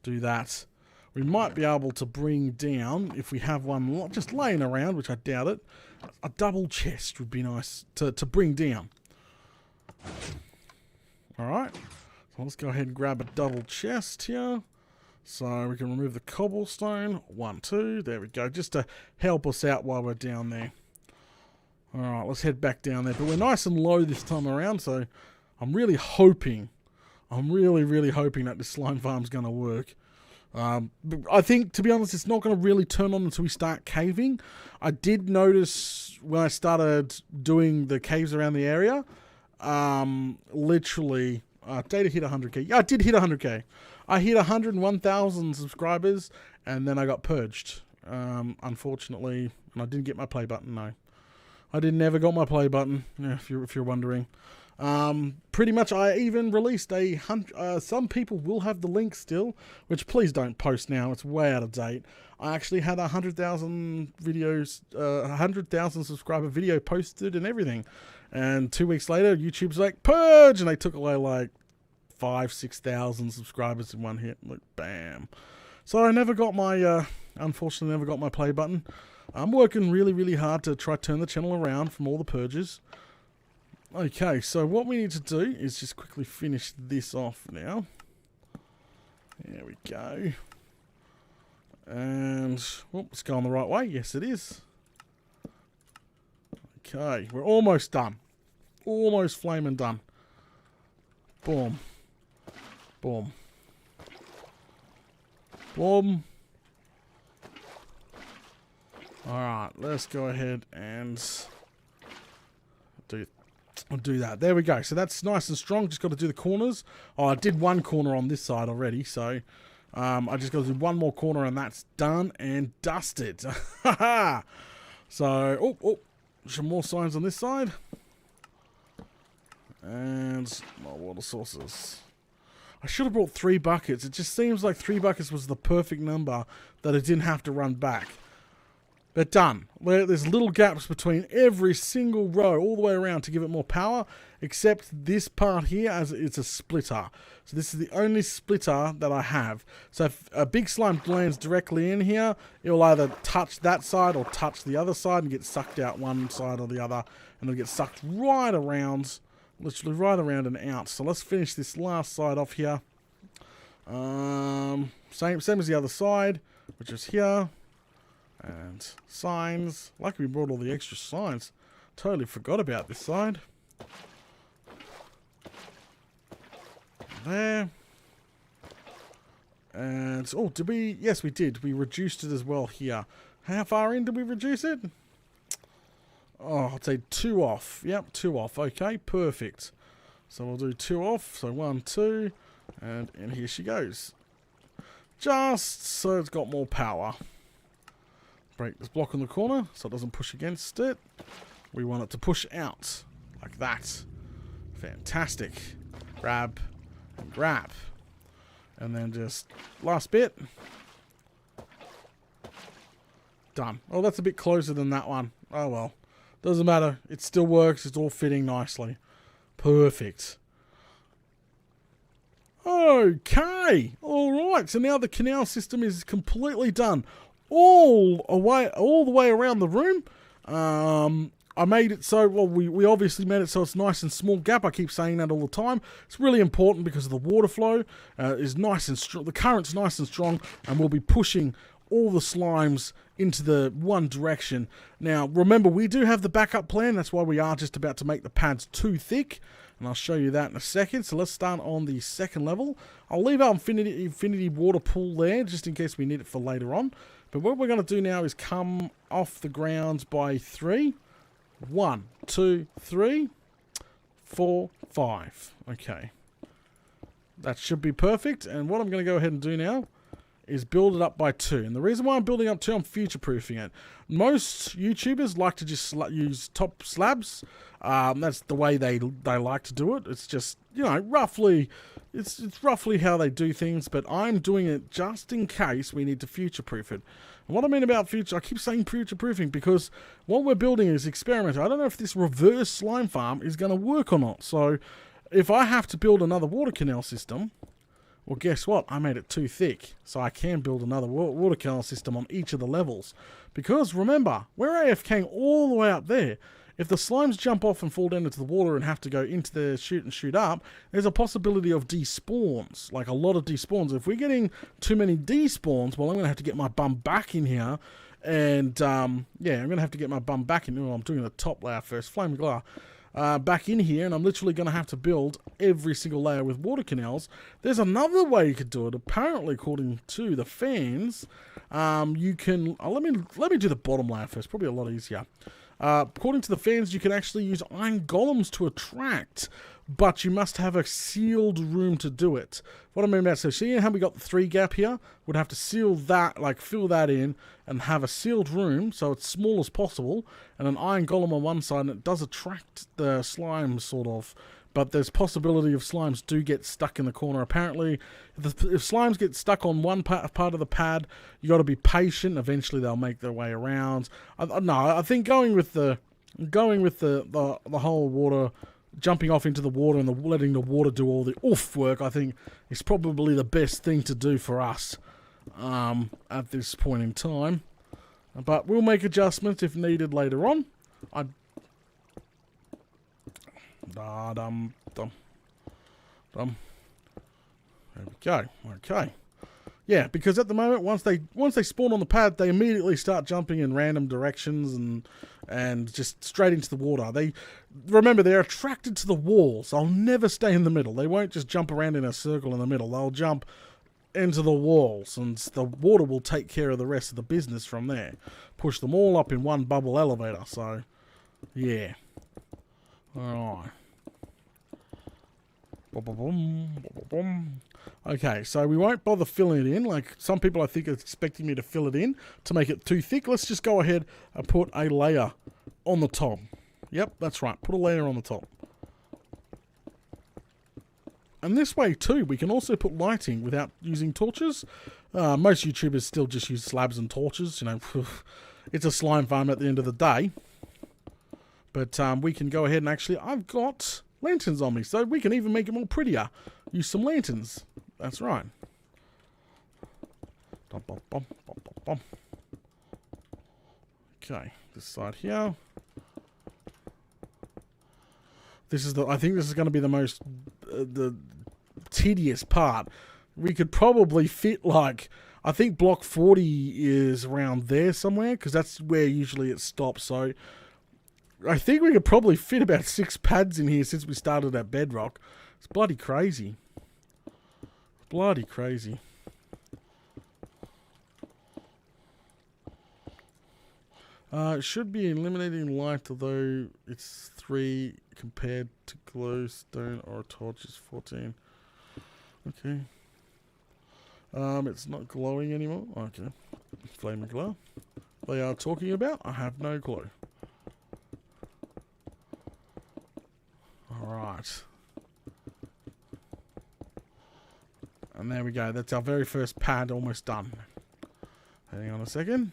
do that. We might be able to bring down, if we have one just laying around, which I doubt it, a double chest would be nice to bring down. Alright, so let's go ahead and grab a double chest here. So we can remove the cobblestone. 1, 2, there we go, just to help us out while we're down there. Alright, let's head back down there. But we're nice and low this time around, so I'm really hoping, really hoping that this slime farm's going to work. I think, to be honest, it's not going to really turn on until we start caving. I did notice when I started doing the caves around the area, literally, Data hit 100k. Yeah, I did hit 100k. I hit 101,000 subscribers, and then I got purged, unfortunately, and I didn't get my play button, no. I never got my play button, yeah, if you're wondering. Pretty much, I even released some people will have the link still, which please don't post now, it's way out of date. I actually had 100,000 videos, 100,000 subscriber video posted and everything. And 2 weeks later, YouTube's like, purge! And they took away like 5,000-6,000 subscribers in one hit. Like, bam. So I never got my, unfortunately never got my play button. I'm working really hard to try to turn the channel around from all the purges. Okay, so what we need to do is just quickly finish this off now. There we go. And, well, it's going the right way. Yes, it is. Okay, we're almost done. Almost flaming done. Boom. Boom. Boom. Alright, let's go ahead and do that. There we go. So that's nice and strong. Just got to do the corners. Oh, I did one corner on this side already, so I just got to do one more corner and that's done and dusted. So, some more signs on this side. And more water sources. I should have brought 3 buckets. It just seems like 3 buckets was the perfect number that it didn't have to run back. But done. There's little gaps between every single row all the way around to give it more power, except this part here as it's a splitter. So this is the only splitter that I have. So if a big slime lands directly in here, it will either touch that side or touch the other side and get sucked out one side or the other, and it'll get sucked right around, literally right around and out. So let's finish this last side off here. Same as the other side, which is here. And signs. Like we brought all the extra signs. Totally forgot about this side. There. And, oh, did we? Yes, we did. We reduced it as well here. How far in did we reduce it? Oh, I'd say 2 off. Yep, 2 off. Okay, perfect. So we'll do 2 off. So 1, 2. And here she goes. Just so it's got more power. Break this block in the corner so it doesn't push against it. We want it to push out like that. Fantastic. Grab and grab. And then just last bit. Done. Oh, that's a bit closer than that one. Oh well. Doesn't matter. It still works. It's all fitting nicely. Perfect. Okay. Alright. So now the canal system is completely done. All the way around the room. I made it so, well, we obviously made it so it's nice and small gap. I keep saying that all the time. It's really important because of the water flow is nice and strong. The current's nice and strong, and we'll be pushing all the slimes into the one direction. Now, remember, we do have the backup plan. That's why we are just about to make the pads too thick, and I'll show you that in a second. So let's start on the second level. I'll leave our infinity water pool there, just in case we need it for later on. But what we're going to do now is come off the ground by 3. 1, 2, 3, 4, 5. Okay. That should be perfect. And what I'm going to go ahead and do now is build it up by 2. And the reason why I'm building up 2, I'm future-proofing it. Most YouTubers like to just use top slabs. That's the way they like to do it. It's just, you know, roughly, it's roughly how they do things. But I'm doing it just in case we need to future-proof it. And what I mean about future, I keep saying future-proofing because what we're building is experimental. I don't know if this reverse slime farm is going to work or not. So if I have to build another water canal system, well, guess what? I made it too thick, so I can build another water canal system on each of the levels. Because remember, we're AFKing all the way up there. If the slimes jump off and fall down into the water and have to go into the chute and shoot up, there's a possibility of despawns, like a lot of despawns. If we're getting too many despawns, well, I'm going to have to get my bum back in here. And, yeah, I'm going to have to get my bum back in. Oh, I'm doing the top layer first, flame glass. Back in here, and I'm literally going to have to build every single layer with water canals. There's another way you could do it. Apparently, according to the fans, you can... let me do the bottom layer first. Probably a lot easier. According to the fans, you can actually use iron golems to attract, but you must have a sealed room to do it. What I mean by that, so seeing how we got the 3 gap here, we'd have to seal that, like fill that in, and have a sealed room, so it's small as possible, and an iron golem on one side, and it does attract the slimes, sort of. But there's possibility of slimes do get stuck in the corner. Apparently, if slimes get stuck on one part of the pad, you got to be patient. Eventually, they'll make their way around. No, I think going with the whole water, jumping off into the water and letting the water do all the oof work, I think is probably the best thing to do for us at this point in time. But we'll make adjustments if needed later on. There we go. Okay. Yeah, because at the moment, once they spawn on the pad, they immediately start jumping in random directions and just straight into the water. Remember, they're attracted to the walls. They'll never stay in the middle. They won't just jump around in a circle in the middle. They'll jump into the walls, and the water will take care of the rest of the business from there. Push them all up in one bubble elevator. So, yeah. All right. Okay, so we won't bother filling it in. Like some people, I think, are expecting me to fill it in to make it too thick. Let's just go ahead and put a layer on the top. Yep, that's right. Put a layer on the top. And this way, too, we can also put lighting without using torches. Most YouTubers still just use slabs and torches. You know, it's a slime farm at the end of the day. But we can go ahead and actually... I've got lanterns on me, so we can even make it more prettier. Use some lanterns. That's right. Okay, this side here. This is I think this is going to be the most... the tedious part. We could probably fit, like... I think block 40 is around there somewhere, because that's where usually it stops, so... I think we could probably fit about 6 pads in here since we started at Bedrock. It's bloody crazy. Bloody crazy. It should be eliminating light, although it's 3 compared to glowstone or a torch is 14. Okay. It's not glowing anymore. Okay. Flaming glow. They are talking about? I have no clue. Alright. And there we go. That's our very first pad almost done. Hang on a second.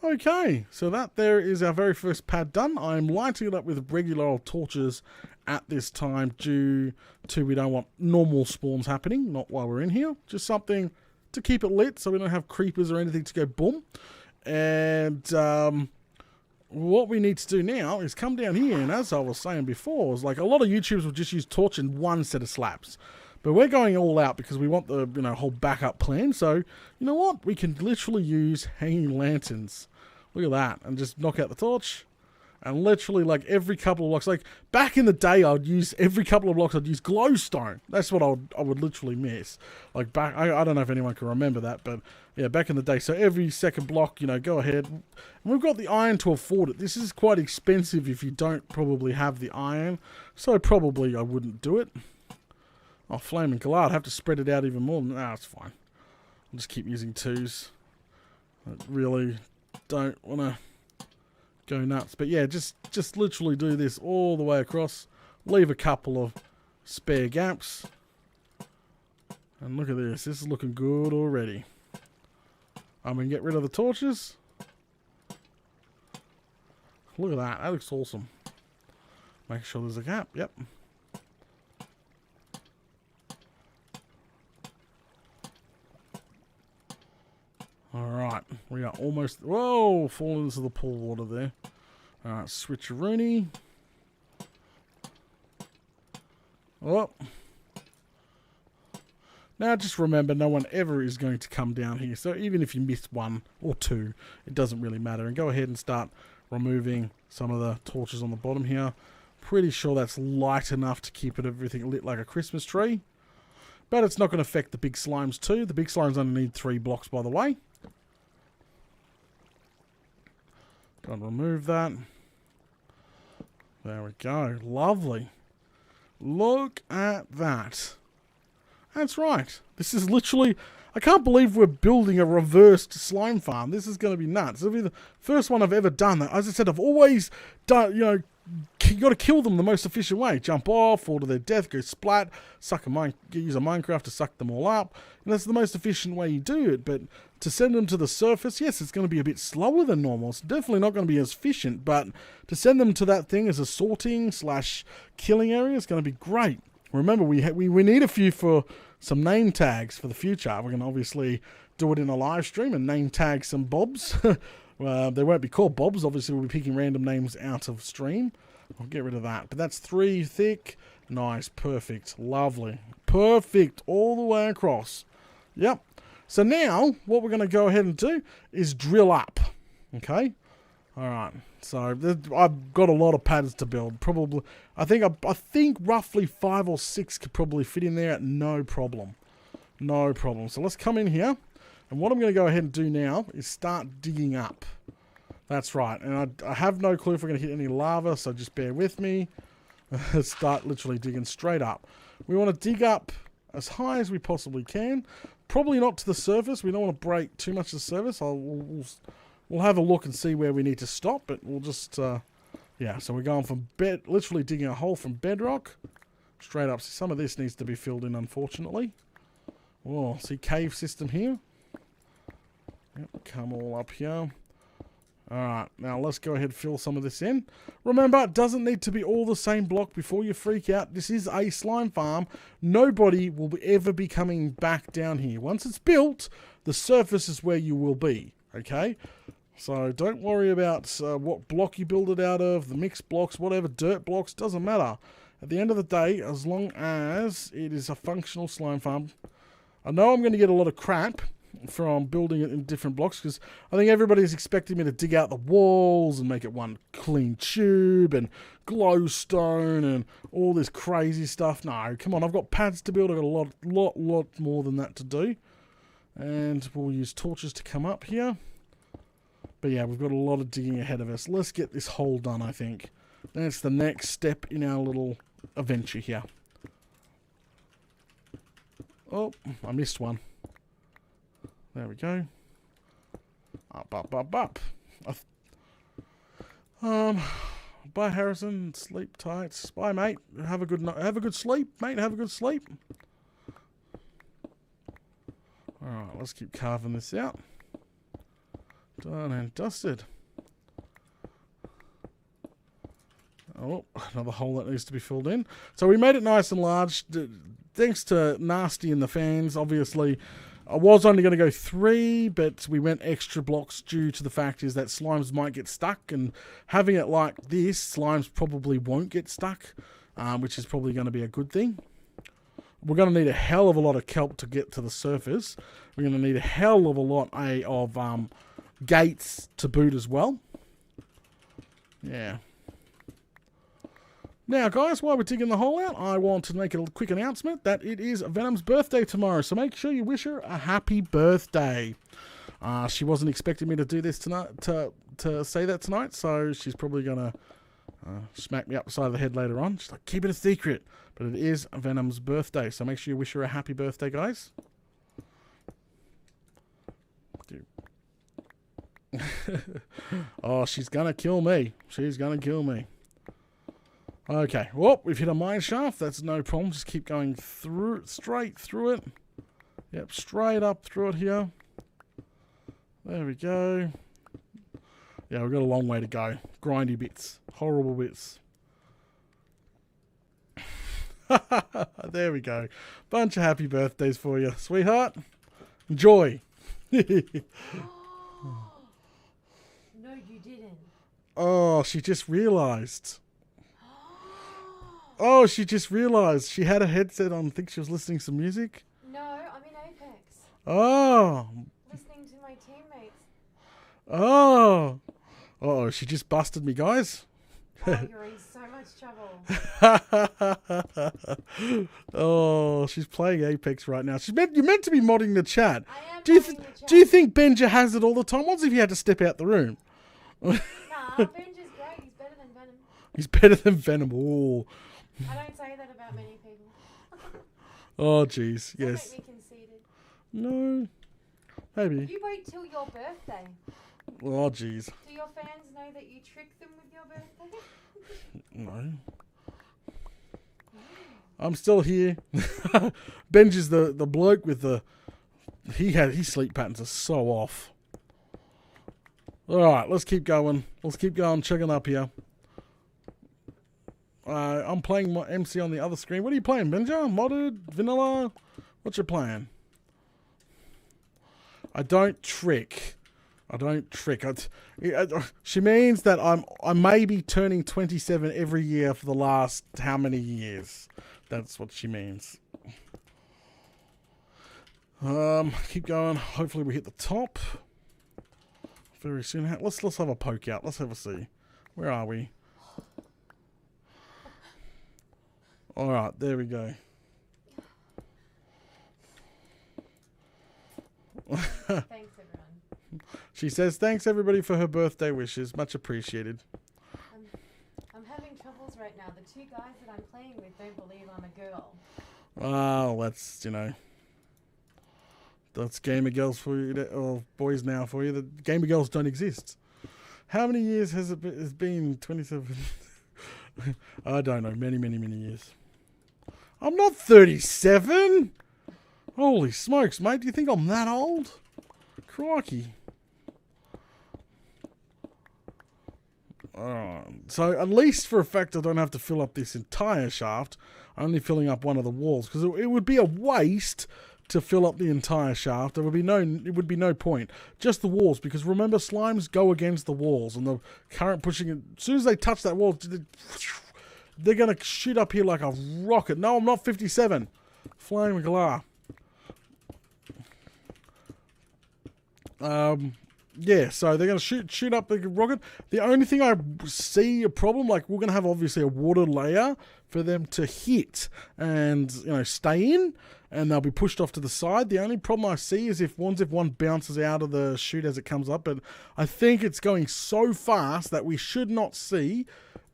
Okay, so that there is our very first pad done. I'm lighting it up with regular old torches at this time due to we don't want normal spawns happening, not while we're in here. Just something to keep it lit so we don't have creepers or anything to go boom. And what we need to do now is come down here, and as I was saying before, is like a lot of YouTubers will just use torch and one set of slabs. But we're going all out because we want the whole backup plan. So, you know what? We can literally use hanging lanterns. Look at that. And just knock out the torch. And literally, like, every couple of blocks, like, back in the day, every couple of blocks, I'd use glowstone. That's what I would literally miss. Like, I don't know if anyone can remember that, but, yeah, back in the day. So every second block, you know, go ahead. And we've got the iron to afford it. This is quite expensive if you don't probably have the iron. So probably I wouldn't do it. Oh, flaming glare. I'd have to spread it out even more. Nah, it's fine. I'll just keep using 2s. I really don't want to go nuts. But yeah, just literally do this all the way across. Leave a couple of spare gaps. And look at this. This is looking good already. I'm going to get rid of the torches. Look at that. That looks awesome. Make sure there's a gap. Yep. Alright, we are almost... Whoa! Falling into the pool water there. Alright, switcheroony. Oh. Now just remember, no one ever is going to come down here. So even if you miss 1 or 2, it doesn't really matter. And go ahead and start removing some of the torches on the bottom here. Pretty sure that's light enough to keep everything lit like a Christmas tree. But it's not going to affect the big slimes too. The big slimes only need 3 blocks, by the way. Go and remove that. There we go. Lovely. Look at that. That's right. This is literally... I can't believe we're building a reversed slime farm. This is going to be nuts. It'll be the first one I've ever done. As I said, I've always done, you know, you got to kill them the most efficient way. Jump off, fall to their death, go splat, use a Minecraft to suck them all up. And that's the most efficient way you do it. But to send them to the surface, yes, it's going to be a bit slower than normal. It's definitely not going to be as efficient. But to send them to that thing as a sorting / killing area is going to be great. Remember, we need a few for some name tags for the future. We're going to obviously do it in a live stream and name tag some bobs. They won't be called bobs. Obviously, we'll be picking random names out of stream. I'll get rid of that. But that's 3 thick. Nice. Perfect. Lovely. Perfect. All the way across. Yep. So now, what we're going to go ahead and do is drill up. Okay? Alright. So, I've got a lot of pads to build. Probably, I think roughly 5 or 6 could probably fit in there at no problem. No problem. So, let's come in here. And what I'm going to go ahead and do now is start digging up. That's right. And I have no clue if we're going to hit any lava, so just bear with me. Start literally digging straight up. We want to dig up as high as we possibly can. Probably not to the surface. We don't want to break too much of the surface. We'll have a look and see where we need to stop, but we'll just... yeah, so we're going from literally digging a hole from bedrock straight up. So some of this needs to be filled in, unfortunately. Oh, see cave system here. Yep, come all up here. Alright, now let's go ahead and fill some of this in. Remember, it doesn't need to be all the same block before you freak out. This is a slime farm. Nobody will ever be coming back down here. Once it's built, the surface is where you will be. Okay? So don't worry about what block you build it out of, the mixed blocks, whatever, dirt blocks, doesn't matter. At the end of the day, as long as it is a functional slime farm, I know I'm going to get a lot of crap from building it in different blocks because I think everybody's expecting me to dig out the walls and make it one clean tube and glowstone and all this crazy stuff. No, come on, I've got pads to build. I've got a lot more than that to do. And we'll use torches to come up here. But yeah, we've got a lot of digging ahead of us. Let's get this hole done, I think. That's the next step in our little adventure here. Oh, I missed one. There we go. Up. Bye, Harrison. Sleep tight. Bye, mate. Have a good sleep, mate. Have a good sleep. Alright, let's keep carving this out. Done and dusted. Oh, another hole that needs to be filled in. So we made it nice and large. Thanks to Nasty and the fans, obviously. I was only going to go 3, but we went extra blocks due to the fact is that slimes might get stuck. And having it like this, slimes probably won't get stuck, which is probably going to be a good thing. We're going to need a hell of a lot of kelp to get to the surface. We're going to need a hell of a lot of gates to boot as well. Yeah. Now, guys, while we're digging the hole out, I want to make a quick announcement that it is Venom's birthday tomorrow, so make sure you wish her a happy birthday. She wasn't expecting me to do this tonight, to say that tonight, so she's probably going to smack me up the side of the head later on. She's like, keep it a secret. But it is Venom's birthday, so make sure you wish her a happy birthday, guys. Oh, she's going to kill me. She's going to kill me. Okay, well, we've hit a mine shaft. That's no problem. Just keep going through, straight through it. Yep, straight up through it here. There we go. Yeah, we've got a long way to go. Grindy bits. Horrible bits. There we go. Bunch of happy birthdays for you, sweetheart. Enjoy. No, you didn't. Oh, she just realised. Oh, she just realised she had a headset on. I think she was listening to some music. No, I'm in Apex. Oh. Listening to my teammates. Oh. Uh-oh, she just busted me, guys. Oh, you're in so much trouble. Oh, she's playing Apex right now. You're meant to be modding the chat. I am Do you modding the chat. do you think Benja has it all the time? What if he had to step out the room? Nah, Benj is great. He's better than Venom. He's better than Venom. Oh, I don't say that about many people. oh, jeez. Don't Yes. make me conceited. No. Maybe. You wait till your birthday. Oh, jeez. Do your fans know that you trick them with your birthday? No. I'm still here. Benj is the bloke with the... His sleep patterns are so off. Alright, let's keep going. Let's keep going, chugging up here. I'm playing my MC on the other screen. What are you playing, Benja? Modded? Vanilla? What's your plan? I don't trick. I don't trick. She means that I may be turning 27 every year for the last how many years? That's what she means. Keep going. Hopefully we hit the top very soon. Let's have a poke out. Let's have a see. Where are we? All right, there we go. Thanks, everyone. She says, thanks everybody for her birthday wishes. Much appreciated. I'm having troubles right now. The two guys that I'm playing with don't believe I'm a girl. Oh, that's, that's gamer girls for you, or boys now for you. The gamer girls don't exist. How many years has it been? It's been 27. I don't know. Many, many, many years. I'm not 37. Holy smokes, mate. Do you think I'm that old? Crikey. So at least for a fact I don't have to fill up this entire shaft. I'm only filling up one of the walls because it would be a waste to fill up the entire shaft. It would be no point. Just the walls, because remember, slimes go against the walls and the current pushing it. As soon as they touch that wall, they're going to shoot up here like a rocket. No, I'm not 57. Flying Galar. Yeah, so they're going to shoot up the rocket. The only thing I see a problem, like we're going to have obviously a water layer for them to hit and, stay in, and they'll be pushed off to the side. The only problem I see is if one bounces out of the chute as it comes up, but I think it's going so fast that we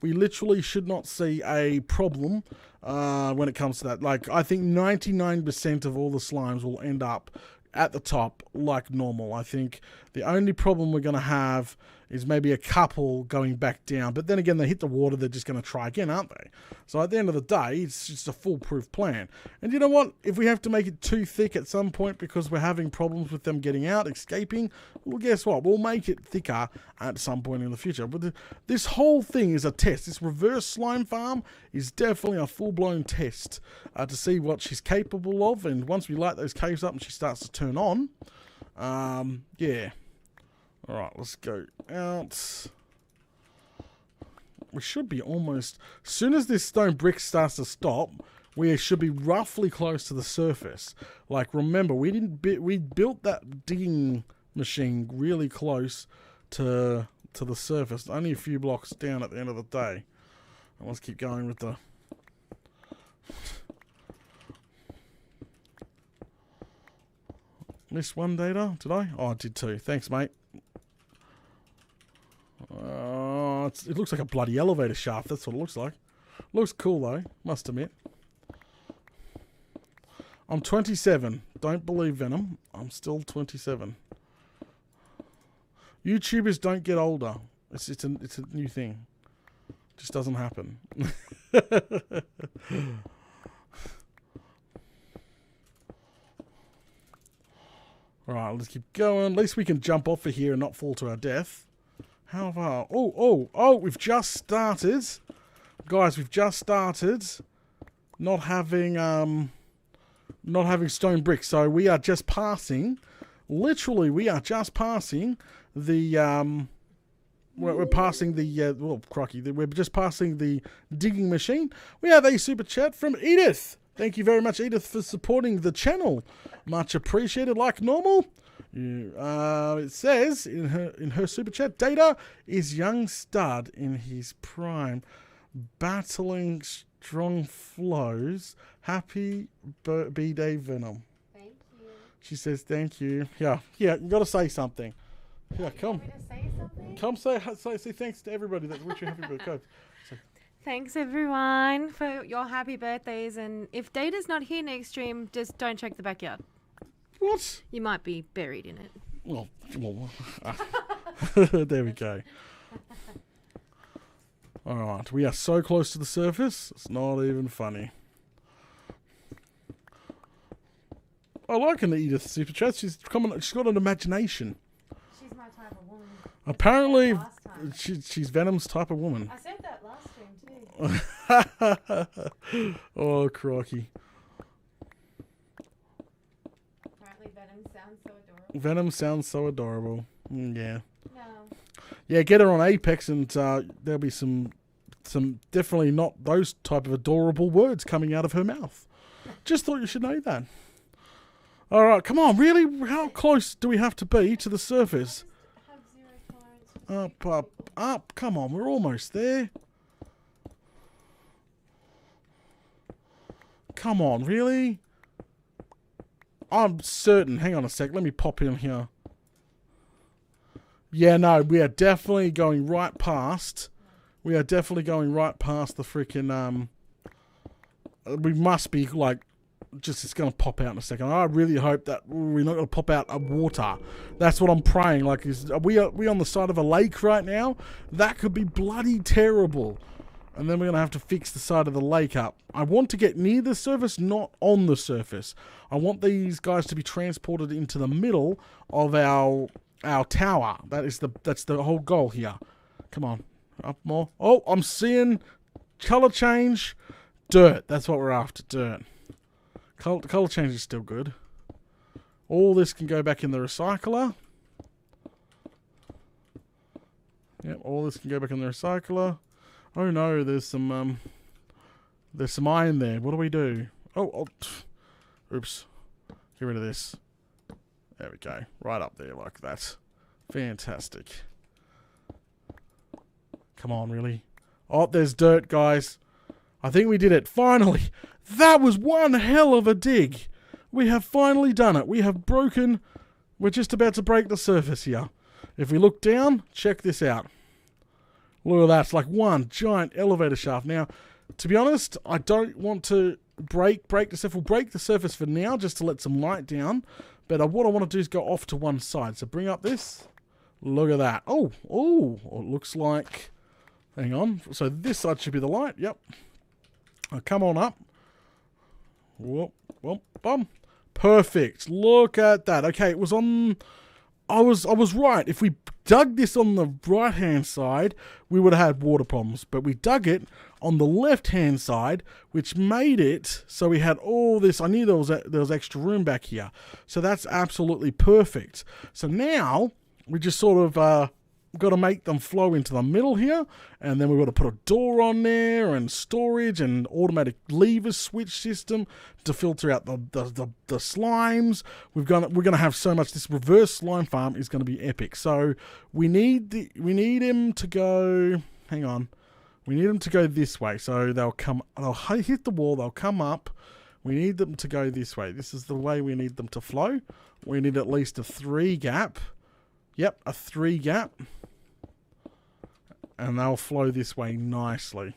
literally should not see a problem when it comes to that. Like, I think 99% of all the slimes will end up at the top like normal. I think the only problem we're going to have is maybe a couple going back down, but then again they hit the water, they're just going to try again, aren't they? So at the end of the day, it's just a foolproof plan. And you know what, if we have to make it too thick at some point because we're having problems with them getting out, escaping, well, guess what, we'll make it thicker at some point in the future. But this whole thing is a test. This reverse slime farm is definitely a full-blown test to see what she's capable of, and once we light those caves up and she starts to turn on, yeah. Alright, let's go out. We should be almost... As soon as this stone brick starts to stop, we should be roughly close to the surface. Like, remember, we built that digging machine really close to the surface. Only a few blocks down at the end of the day. Let's keep going with the... Missed one data, did I? Oh, I did too. Thanks, mate. It looks like a bloody elevator shaft. That's what it looks like. Looks cool, though. Must admit. I'm 27. Don't believe Venom. I'm still 27. YouTubers don't get older. It's a new thing. Just doesn't happen. Alright, let's keep going. At least we can jump off of here and not fall to our death. How far? Oh, we've just started. Guys, we've just started not having stone bricks. So we are just passing, literally we are just passing the we're passing the well, crikey, we're just passing the digging machine. We have a super chat from Edith. Thank you very much, Edith, for supporting the channel. Much appreciated, like normal. It says in her super chat, Data is young stud in his prime, battling strong flows. Happy B-Day, Venom. Thank you. She says thank you. Yeah, you got to say something. Yeah, come. Want me to say something? Come say thanks to everybody that wish you happy birthday. Thanks everyone for your happy birthdays, and if Data's not here next stream, just don't check the backyard. What? You might be buried in it. Well there we go. Alright, we are so close to the surface, it's not even funny. I like an Edith super chat. She's got an imagination. She's my type of woman. Apparently, she's Venom's type of woman. I said that last stream too. Oh, crikey. Apparently Venom sounds so adorable. Venom sounds so adorable. Yeah. No. Yeah, get her on Apex and there'll be some definitely not those type of adorable words coming out of her mouth. Just thought you should know that. Alright, come on, really? How close do we have to be to the surface? Have zero tolerance for Up. Come on, we're almost there. Come on, really? I'm certain. Hang on a sec. Let me pop in here. Yeah, no, we are definitely going right past. We are definitely going right past the freaking, we must be, like, just, it's going to pop out in a second. I really hope that we're not going to pop out a water. That's what I'm praying. Like, are we on the side of a lake right now? That could be bloody terrible. And then we're going to have to fix the side of the lake up. I want to get near the surface, not on the surface. I want these guys to be transported into the middle of our tower. That's the whole goal here. Come on. Up more. Oh, I'm seeing color change. Dirt. That's what we're after. Dirt. Color change is still good. All this can go back in the recycler. Yep, all this can go back in the recycler. Oh no, there's some iron there. What do we do? Oops. Get rid of this. There we go. Right up there like that. Fantastic. Come on, really? Oh, there's dirt, guys. I think we did it. Finally. That was one hell of a dig. We have finally done it. We have broken... We're just about to break the surface here. If we look down, check this out. Look at that. It's like one giant elevator shaft. Now, to be honest, I don't want to break the surface. We'll break the surface for now just to let some light down. But what I want to do is go off to one side. So bring up this. Look at that. Oh, it looks like... Hang on. So this side should be the light. Yep. Come on up. Whoop, bum. Perfect. Look at that. Okay, it was on... I was right. If we dug this on the right-hand side, we would have had water problems. But we dug it on the left-hand side, which made it so we had all this. I knew there was extra room back here. So that's absolutely perfect. So now we just sort of got to make them flow into the middle here, and then we've got to put a door on there and storage and automatic lever switch system to filter out the slimes. We're gonna have so much. This reverse slime farm is going to be epic. So we need him to go. Hang on, We need them to go this way. So they'll hit the wall, they'll come up. We need them to go this way. This is the way we need them to flow. We need at least a 3 gap. Yep, a 3 gap. And they'll flow this way nicely.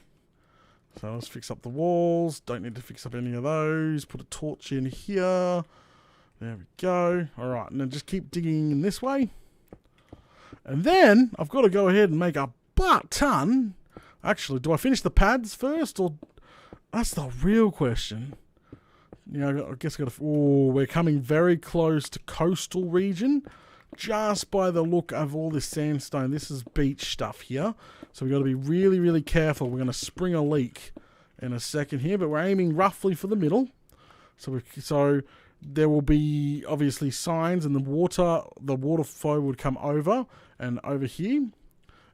So let's fix up the walls. Don't need to fix up any of those. Put a torch in here. There we go. Alright, and then just keep digging in this way. And then I've got to go ahead and make a butt-ton. Actually, do I finish the pads first? Or that's the real question. You know, I guess I got to... Oh, we're coming very close to coastal region. Just by the look of all this sandstone. This is beach stuff here. So we've got to be really, really careful. We're going to spring a leak in a second here. But we're aiming roughly for the middle. So there will be obviously signs, and the water flow would come over and over here.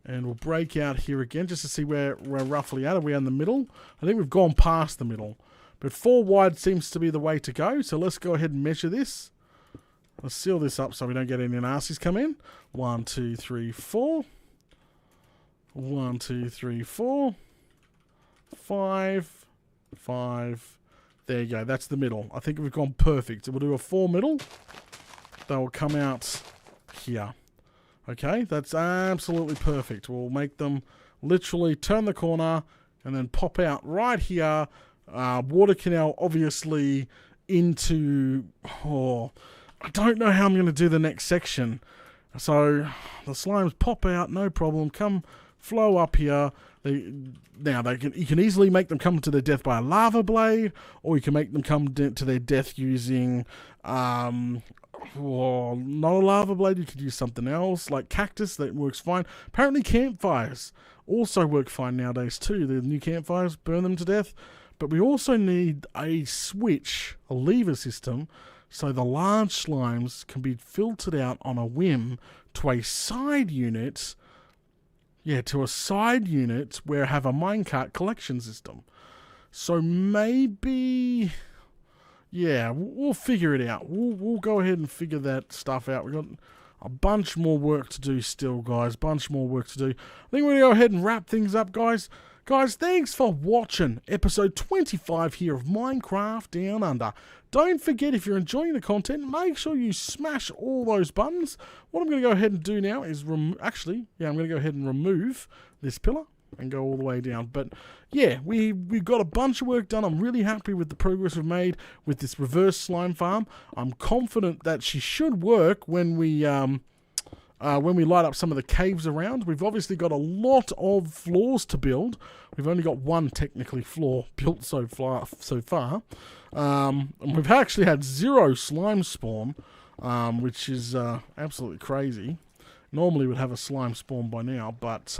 And we'll break out here again just to see where we're roughly at. Are we in the middle? I think we've gone past the middle. But 4 wide seems to be the way to go. So let's go ahead and measure this. Let's seal this up so we don't get any nasties come in. 1, 2, 3, 4. 1, 2, 3, 4. 5. 5. There you go. That's the middle. I think we've gone perfect. We'll do a 4 middle. That will come out here. Okay, that's absolutely perfect. We'll make them literally turn the corner and then pop out right here. Water canal obviously into... Oh, I don't know how I'm going to do the next section. So the slimes pop out, no problem. Come flow up here. You can easily make them come to their death by a lava blade, or you can make them come to their death using not a lava blade. You could use something else like cactus. That works fine. Apparently campfires also work fine nowadays too. The new campfires burn them to death. But we also need a switch, a lever system, so the large slimes can be filtered out on a whim to a side unit. Yeah, to a side unit where I have a minecart collection system. So maybe... Yeah, we'll figure it out. We'll go ahead and figure that stuff out. We've got a bunch more work to do still, guys. Bunch more work to do. I think we're going to go ahead and wrap things up, guys. Guys, thanks for watching episode 25 here of Minecraft Down Under. Don't forget, if you're enjoying the content, make sure you smash all those buttons. What I'm going to go ahead and do now is... I'm going to go ahead and remove this pillar and go all the way down. But yeah, we've got a bunch of work done. I'm really happy with the progress we've made with this reverse slime farm. I'm confident that she should work when we light up some of the caves around. We've obviously got a lot of floors to build. We've only got one technically floor built so far. And we've actually had 0 slime spawn, which is absolutely crazy. Normally we'd have a slime spawn by now, but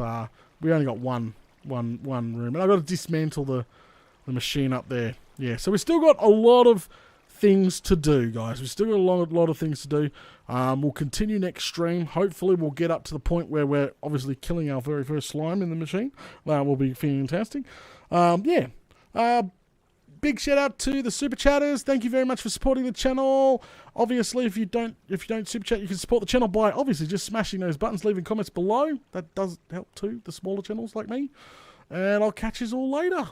we only got one room. And I've got to dismantle the machine up there. Yeah, so we've still got a lot of things to do, guys. We've still got a lot of things to do. We'll continue next stream. Hopefully we'll get up to the point where we're obviously killing our very first slime in the machine. That will be fantastic. Big shout out to the super chatters. Thank you very much for supporting the channel. Obviously, if you don't super chat, you can support the channel by obviously just smashing those buttons, leaving comments below. That does help too, the smaller channels like me. And I'll catch you all later.